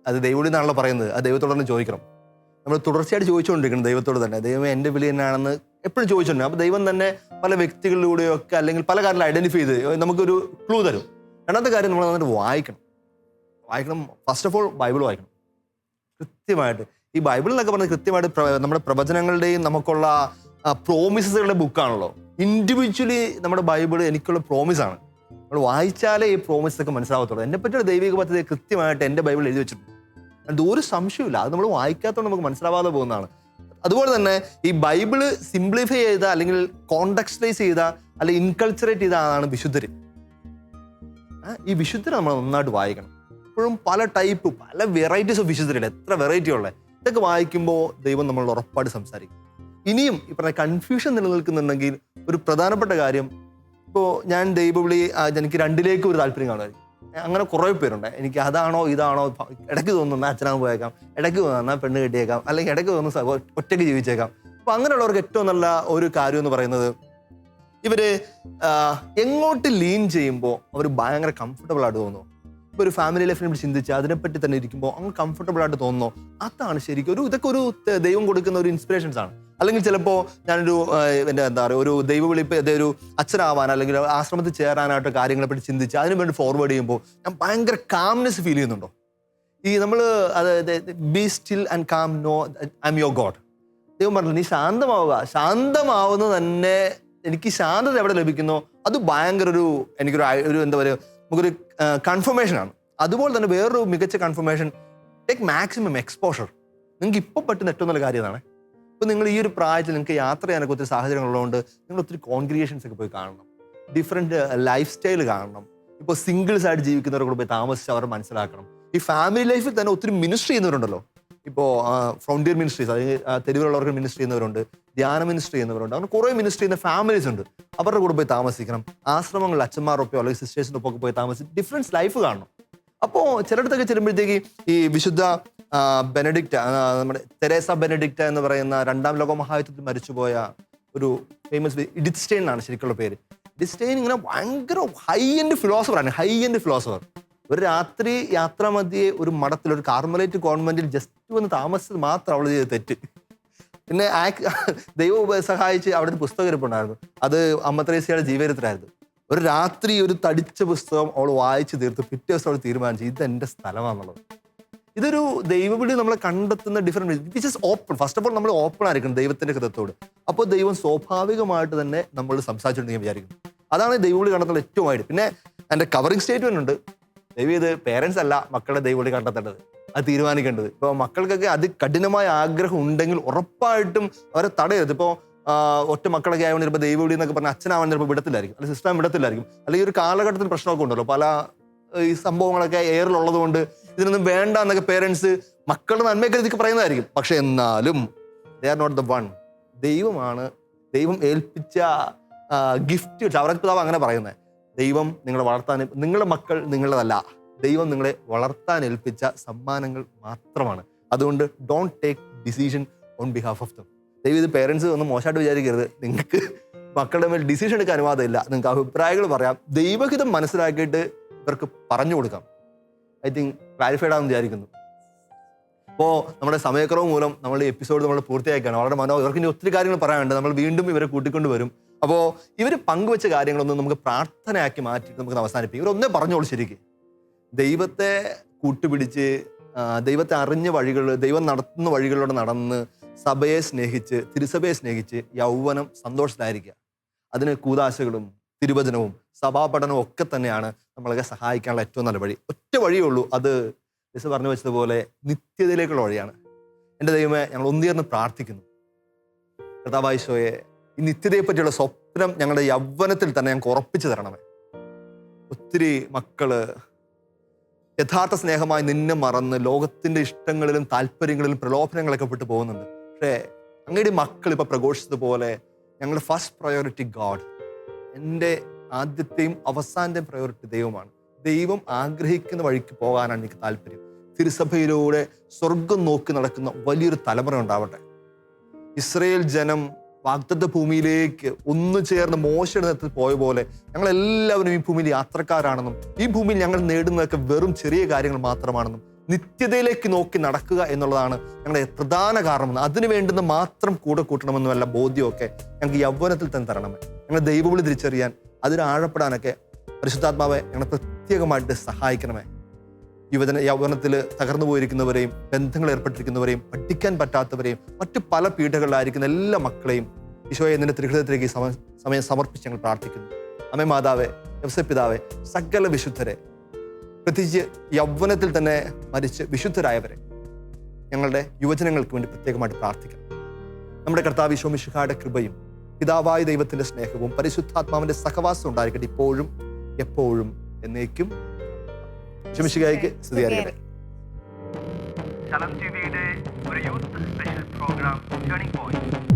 അത് ദൈവവിളി എന്നാണല്ലോ പറയുന്നത്. അത് ദൈവത്തോടൊന്ന് ചോദിക്കണം. നമ്മൾ തുടർച്ചയായിട്ട് ചോദിച്ചുകൊണ്ടിരിക്കണം ദൈവത്തോട് തന്നെ. ദൈവം എൻ്റെ വിളി തന്നെയാണെന്ന് എപ്പോഴും ചോദിച്ചിട്ടുണ്ട്. അപ്പോൾ ദൈവം തന്നെ പല വ്യക്തികളിലൂടെയോ ഒക്കെ അല്ലെങ്കിൽ പല കാര്യങ്ങൾ ഐഡന്റിഫൈ ചെയ്ത് നമുക്കൊരു ക്ലൂ തരും. രണ്ടാമത്തെ കാര്യം നമ്മൾ നന്നായിട്ട് വായിക്കണം. ഫസ്റ്റ് ഓഫ് ഓൾ ബൈബിൾ വായിക്കണം കൃത്യമായിട്ട്. ഈ ബൈബിൾ എന്നൊക്കെ പറഞ്ഞാൽ കൃത്യമായിട്ട് നമ്മുടെ പ്രവചനങ്ങളുടെയും നമുക്കുള്ള പ്രോമിസസുകളുടെ ബുക്കാണല്ലോ. ഇൻഡിവിജ്വലി നമ്മുടെ ബൈബിൾ എനിക്കുള്ള പ്രോമിസാണ്. നമ്മൾ വായിച്ചാലേ ഈ പ്രോമിസസ് ഒക്കെ മനസ്സിലാവത്തുള്ളൂ. എന്നെ പറ്റിയുള്ള ദൈവിക പദ്ധതി കൃത്യമായിട്ട് എൻ്റെ ബൈബിൾ എഴുതി വെച്ചിട്ടുണ്ട്. അത് ഒരു സംശയമില്ല. അത് നമ്മൾ വായിക്കാത്തതുകൊണ്ട് നമുക്ക് മനസ്സിലാവാതെ പോകുന്നതാണ്. അതുപോലെ തന്നെ ഈ ബൈബിള് സിംപ്ലിഫൈ ചെയ്ത അല്ലെങ്കിൽ കോണ്ടെക്സ്റ്റലൈസ് ചെയ്ത അല്ലെങ്കിൽ ഇൻകൾച്ചറേറ്റ് ചെയ്ത ആളാണ് വിശുദ്ധര്. ഈ വിശുദ്ധരെ നമ്മൾ നന്നായിട്ട് വായിക്കണം. ഇപ്പോഴും പല ടൈപ്പ് പല വെറൈറ്റീസ് ഓഫ് വിശുദ്ധരുടെ എത്ര വെറൈറ്റി ഉള്ളത്. ഇതൊക്കെ വായിക്കുമ്പോൾ ദൈവം നമ്മൾ ഉറപ്പായിട്ട് സംസാരിക്കും. ഇനിയും ഈ പറഞ്ഞ കൺഫ്യൂഷൻ നിലനിൽക്കുന്നുണ്ടെങ്കിൽ ഒരു പ്രധാനപ്പെട്ട കാര്യം, ഇപ്പോൾ ഞാൻ ദൈവവിളി എനിക്ക് 2ലേക്ക് ഒരു താല്പര്യം കാണുമായിരിക്കും. അങ്ങനെ കുറേ പേരുണ്ട്. എനിക്ക് അതാണോ ഇതാണോ ഇടയ്ക്ക് തോന്നുന്ന അച്ഛനാകും പോയേക്കാം, ഇടയ്ക്ക് തോന്നുന്ന പെണ്ണ് കെട്ടിയേക്കാം, അല്ലെങ്കിൽ ഇടയ്ക്ക് തോന്നുന്ന ഒറ്റയ്ക്ക് ജീവിച്ചേക്കാം. അപ്പോൾ അങ്ങനെയുള്ളവർക്ക് ഏറ്റവും നല്ല ഒരു കാര്യം എന്ന് പറയുന്നത് ഇവര് എങ്ങോട്ട് ലീൻ ചെയ്യുമ്പോൾ അവർ ഭയങ്കര കംഫർട്ടബിൾ ആയിട്ട് തോന്നുന്നു. ഇപ്പോൾ ഒരു ഫാമിലി ലൈഫിനെ പറ്റി ചിന്തിച്ച് അതിനെപ്പറ്റി തന്നെ ഇരിക്കുമ്പോൾ അങ്ങ് കംഫർട്ടബിൾ ആയിട്ട് തോന്നുന്നു. അതാണ് ശരിക്കും ഇതൊക്കെ ഒരു ദൈവം കൊടുക്കുന്ന ഒരു ഇൻസ്പിറേഷൻസ് ആണ്. അല്ലെങ്കിൽ ചിലപ്പോൾ ഞാനൊരു എൻ്റെ എന്താ പറയുക ഒരു ദൈവവിളിപ്പ് ഒരു അച്ഛനാവാൻ അല്ലെങ്കിൽ ആശ്രമത്തിൽ ചേരാനായിട്ട് കാര്യങ്ങളെ പറ്റി ചിന്തിച്ച് അതിനു വേണ്ടി ഫോർവേഡ് ചെയ്യുമ്പോൾ ഞാൻ ഭയങ്കര കാംനെസ് ഫീൽ ചെയ്യുന്നുണ്ടോ? ഈ നമ്മൾ അതായത് be still and calm, know I am your God. ദൈവം പറഞ്ഞില്ല, നീ ശാന്തമാവുന്നത് തന്നെ എനിക്ക് ശാന്തത എവിടെ ലഭിക്കുന്നോ അത് ഭയങ്കര എനിക്കൊരു എന്താ പറയുക നമുക്കൊരു കൺഫർമേഷനാണ്. അതുപോലെ തന്നെ വേറൊരു മികച്ച കൺഫർമേഷൻ, ടേക്ക് മാക്സിമം എക്സ്പോഷർ. നിങ്ങൾക്ക് ഇപ്പോൾ പറ്റുന്ന ഏറ്റവും നല്ല കാര്യം ഇതാണ്. ഇപ്പോൾ നിങ്ങൾ ഈ ഒരു പ്രായത്തിൽ നിങ്ങൾക്ക് യാത്ര ചെയ്യാനൊക്കെ ഒത്തിരി സാഹചര്യങ്ങളുള്ളതുകൊണ്ട് നിങ്ങൾ ഒത്തിരി കോൺഗ്രിഗേഷൻസ് ഒക്കെ പോയി കാണണം, ഡിഫറെൻറ്റ് ലൈഫ് സ്റ്റൈൽ കാണണം. ഇപ്പോൾ സിംഗിൾസ് ആയിട്ട് ജീവിക്കുന്നവരെ കൂടെ പോയി താമസിച്ച് അവർ മനസ്സിലാക്കണം. ഈ ഫാമിലി ലൈഫിൽ തന്നെ ഒത്തിരി മിനിസ്റ്റർ ചെയ്യുന്നവരുണ്ടല്ലോ. ഇപ്പോൾ ഫ്രോണ്ടിയർ മിനിസ്ട്രീസ്, അല്ലെങ്കിൽ തെരുവിലുള്ളവർക്ക് മിനിസ്റ്റർ ചെയ്യുന്നവരുണ്ട്, ധ്യാന മിനിസ്റ്റർ ചെയ്യുന്നവരുണ്ട്, അങ്ങനെ കുറേ മിനിസ്റ്റർ ചെയ്യുന്ന ഫാമിലീസ് ഉണ്ട്. അവരുടെ കൂടെ പോയി താമസിക്കണം. ആശ്രമങ്ങളിൽ അച്ഛന്മാരൊപ്പോ അല്ലെങ്കിൽ സിസ്റ്റേഴ്സിൻ്റെ ഒപ്പം പോയി താമസിച്ച് ഡിഫറൻസ് ലൈഫ് കാണണം. അപ്പോൾ ചിലയിടത്തൊക്കെ ചെല്ലുമ്പോഴത്തേക്ക് ഈ വിശുദ്ധ ബെനഡിക്റ്റ്, നമ്മുടെ തെരേസ ബെനഡിക്റ്റ് എന്ന് പറയുന്ന 2ാം ലോക മഹായുദ്ധത്തിൽ മരിച്ചുപോയ ഒരു ഫേമസ് എഡിത്ത് സ്റ്റെയിൻ എന്നാണ് ശരിക്കുള്ള പേര്. എഡിത്ത് സ്റ്റെയിൻ ഇങ്ങനെ ഭയങ്കര ഹൈ എൻഡ് ഫിലോസഫർ. ഒരു രാത്രി യാത്രാമധ്യേ ഒരു മഠത്തിൽ ഒരു കാർമലൈറ്റ് കോൺവെന്റിൽ ജസ്റ്റ് വന്ന് താമസിച്ചത് മാത്രം അവൾ ചെയ്ത് തെറ്റ്. പിന്നെ ദൈവം സഹായിച്ച് അവിടെ ഒരു പുസ്തകം ഇരിപ്പുണ്ടായിരുന്നു. അത് അമ്മ ത്രേസ്യയുടെ ജീവചരിത്രമായിരുന്നു. ഒരു രാത്രി ഒരു തടിച്ച പുസ്തകം അവൾ വായിച്ച് തീർത്ത് പിറ്റേ ദിവസം അവൾ തീരുമാനിച്ചു ഇതെന്റെ സ്ഥലമാണെന്നുള്ളത്. ഇതൊരു ദൈവവിളി നമ്മളെ കണ്ടെത്തുന്ന different which is open. First of all നമ്മൾ ഓപ്പൺ ആയിരിക്കണം ദൈവത്തിന്റെ ഹൃദയത്തോട്. അപ്പോൾ ദൈവം സ്വാഭാവികമായിട്ട് തന്നെ നമ്മൾ സംസാരിച്ചിട്ടുണ്ടെങ്കിൽ വിചാരിക്കുന്നു. അതാണ് ദൈവവിളി കണ്ടെത്തുന്നത് ഏറ്റവും ആയിട്ട്. പിന്നെ എൻ്റെ കവറിംഗ് സ്റ്റേറ്റ്മെന്റ് ഉണ്ട്, ദൈവം ഇത് പേരൻസ് അല്ല മക്കളുടെ ദൈവവിളി കണ്ടെത്തേണ്ടത്, അത് തീരുമാനിക്കേണ്ടത്. ഇപ്പോൾ മക്കൾക്കൊക്കെ അത് കഠിനമായ ആഗ്രഹം ഉണ്ടെങ്കിൽ ഉറപ്പായിട്ടും അവരെ തടയരുത്. ഇപ്പോൾ ഒറ്റ മക്കളൊക്കെ ആയതുകൊണ്ട് ചിലപ്പോൾ ദൈവവിളി എന്നൊക്കെ പറഞ്ഞാൽ അച്ഛനാവാൻ ചിലപ്പോൾ വിടത്തില്ലായിരിക്കും, അല്ലെങ്കിൽ സിസ്റ്റം വിടത്തില്ലായിരിക്കും. അല്ലെങ്കിൽ ഒരു കാലഘട്ടത്തിൽ പ്രശ്നമൊക്കെ ഉണ്ടല്ലോ, പല ഈ സംഭവങ്ങളൊക്കെ എയറിലുള്ളത് കൊണ്ട് ഇതിനൊന്നും വേണ്ട എന്നൊക്കെ പേരൻസ് മക്കളുടെ നന്മയൊക്കെ പറയുന്നതായിരിക്കും. പക്ഷെ എന്നാലും they are not the one. ദൈവം ഏൽപ്പിച്ച ഗിഫ്റ്റ്. അവരുടെ പിതാവ് അങ്ങനെ പറയുന്നത്, ദൈവം നിങ്ങളെ വളർത്താൻ, നിങ്ങളുടെ മക്കൾ നിങ്ങളുടേതല്ല, ദൈവം നിങ്ങളെ വളർത്താൻ ഏൽപ്പിച്ച സമ്മാനങ്ങൾ മാത്രമാണ്. അതുകൊണ്ട് don't take decision on behalf of them. ദൈവം ഇത് പേരൻസ് ഒന്നും മോശമായിട്ട് വിചാരിക്കരുത്. നിങ്ങൾക്ക് മക്കളുടെ മേൽ ഡിസിഷൻ എടുക്കാൻ അനുവാദമില്ല. നിങ്ങൾക്ക് അഭിപ്രായങ്ങൾ പറയാം, ദൈവഹിതം മനസ്സിലാക്കിയിട്ട് ഇവർക്ക് പറഞ്ഞു കൊടുക്കാം. ഐ തിങ്ക് ക്ലാരിഫൈഡ് ആണെന്ന് വിചാരിക്കുന്നു. അപ്പോൾ നമ്മുടെ സമയക്കുറവ് മൂലം നമ്മൾ ഈ എപ്പിസോഡ് നമ്മൾ പൂർത്തിയാക്കുകയാണ്. വളരെ ഇവർക്ക് ഇനി ഒത്തിരി കാര്യങ്ങൾ പറയാനുണ്ട്. നമ്മൾ വീണ്ടും ഇവരെ കൂട്ടിക്കൊണ്ട് വരും. അപ്പോൾ ഇവർ പങ്കുവെച്ച കാര്യങ്ങളൊന്നും നമുക്ക് പ്രാർത്ഥനയാക്കി മാറ്റി നമുക്ക് അവസാനിപ്പിക്കും. ഇവരൊന്നേ പറഞ്ഞോളൂ, ശരിക്കും ദൈവത്തെ കൂട്ടുപിടിച്ച് ദൈവത്തെ അറിഞ്ഞ വഴികൾ, ദൈവം നടത്തുന്ന വഴികളിലൂടെ നടന്ന് സഭയെ സ്നേഹിച്ച്, തിരുസഭയെ സ്നേഹിച്ച് യൗവനം സന്തോഷത്തിലായിരിക്കുക. അതിന് കൂദാശകളും തിരുവചനവും സഭാപഠനവും ഒക്കെ തന്നെയാണ് നമ്മളെ സഹായിക്കാനുള്ള ഏറ്റവും നല്ല വഴി. ഒറ്റ വഴിയേ ഉള്ളൂ, അത് ലിസ പറഞ്ഞു വെച്ചതുപോലെ നിത്യതയിലേക്കുള്ള വഴിയാണ്. എൻ്റെ ദൈവമേ, ഞങ്ങൾ ഒന്നുചേർന്ന് പ്രാർത്ഥിക്കുന്നു. കർത്താവായ ഈശോയെ, ഈ നിത്യതയെ പറ്റിയുള്ള സ്വപ്നം ഞങ്ങളുടെ യൗവനത്തിൽ തന്നെ ഞങ്ങൾക്ക് ഉറപ്പിച്ചു തരണമേ. ഒത്തിരി മക്കള് യഥാർത്ഥ സ്നേഹമായി നിന്നെ മറന്ന് ലോകത്തിന്റെ ഇഷ്ടങ്ങളിലും താല്പര്യങ്ങളിലും പ്രലോഭനങ്ങളൊക്കെ പെട്ട് പോകുന്നുണ്ട്. പക്ഷേ അങ്ങയുടെ മക്കൾ ഇപ്പൊ പ്രഘോഷിച്ചതുപോലെ ഞങ്ങളുടെ ഫസ്റ്റ് പ്രയോറിറ്റി ഗോഡ്, എൻ്റെ ആദ്യത്തെയും അവസാനത്തെയും പ്രയോറിറ്റി ദൈവമാണ്. ദൈവം ആഗ്രഹിക്കുന്ന വഴിക്ക് പോകാനാണ് എനിക്ക് താല്പര്യം. തിരുസഭയിലൂടെ സ്വർഗം നോക്കി നടക്കുന്ന വലിയൊരു തലമുറ ഉണ്ടാവട്ടെ. ഇസ്രയേൽ ജനം വാഗ്ദത്ത ഭൂമിയിലേക്ക് ഒന്നു ചേർന്ന് മോശയുടെ നേതൃത്വത്തിൽ പോയ പോലെ ഞങ്ങളെല്ലാവരും ഈ ഭൂമിയിൽ യാത്രക്കാരാണെന്നും ഈ ഭൂമിയിൽ ഞങ്ങൾ നേടുന്നതൊക്കെ വെറും ചെറിയ കാര്യങ്ങൾ മാത്രമാണെന്നും നിത്യതയിലേക്ക് നോക്കി നടക്കുക എന്നുള്ളതാണ് ഞങ്ങളുടെ പ്രധാന കാരണമെന്ന്, അതിന് വേണ്ടുന്ന മാത്രം കൂടെ കൂട്ടണമെന്നും വല്ല ബോധ്യമൊക്കെ ഞങ്ങൾക്ക് യൗവനത്തിൽ തന്നെ തരണമേ. ഞങ്ങൾ ദൈവവിളി തിരിച്ചറിയാൻ, അതിന് ആഴപ്പെടാനൊക്കെ പരിശുദ്ധാത്മാവെ ഞങ്ങളെ പ്രത്യേകമായിട്ട് സഹായിക്കണമേ. യൗവനത്തിൽ തകർന്നു പോയിരിക്കുന്നവരെയും ബന്ധങ്ങൾ ഏർപ്പെട്ടിരിക്കുന്നവരെയും പഠിക്കാൻ പറ്റാത്തവരെയും മറ്റു പല പീഠകളിലായിരിക്കുന്ന എല്ലാ മക്കളെയും ഈശോയെ നിന്റെ തിരുഹൃദയത്തിലേക്ക് സമയം സമർപ്പിച്ച് ഞങ്ങൾ പ്രാർത്ഥിക്കുന്നു. അമ്മേ മാതാവേ, യവസപിതാവേ, സകല വിശുദ്ധരെ, പ്രത്യേകിച്ച് യൗവനത്തിൽ തന്നെ മരിച്ച് വിശുദ്ധരായവരെ ഞങ്ങളുടെ യുവജനങ്ങൾക്ക് വേണ്ടി പ്രത്യേകമായിട്ട് പ്രാർത്ഥിക്കണം. നമ്മുടെ കർത്താവ് ഈശോ മിശിഹായുടെ കൃപയും പിതാവായ ദൈവത്തിന്റെ സ്നേഹവും പരിശുദ്ധാത്മാവിന്റെ സഹവാസം ഉണ്ടായിരിക്കട്ടെ, ഇപ്പോഴും എപ്പോഴും എന്നേക്കും. മിശിഹായ്ക്ക് സ്തുതിയായിരിക്കട്ടെ.
ചലം ടിവിയുടെ ഒരു youth special programme turning point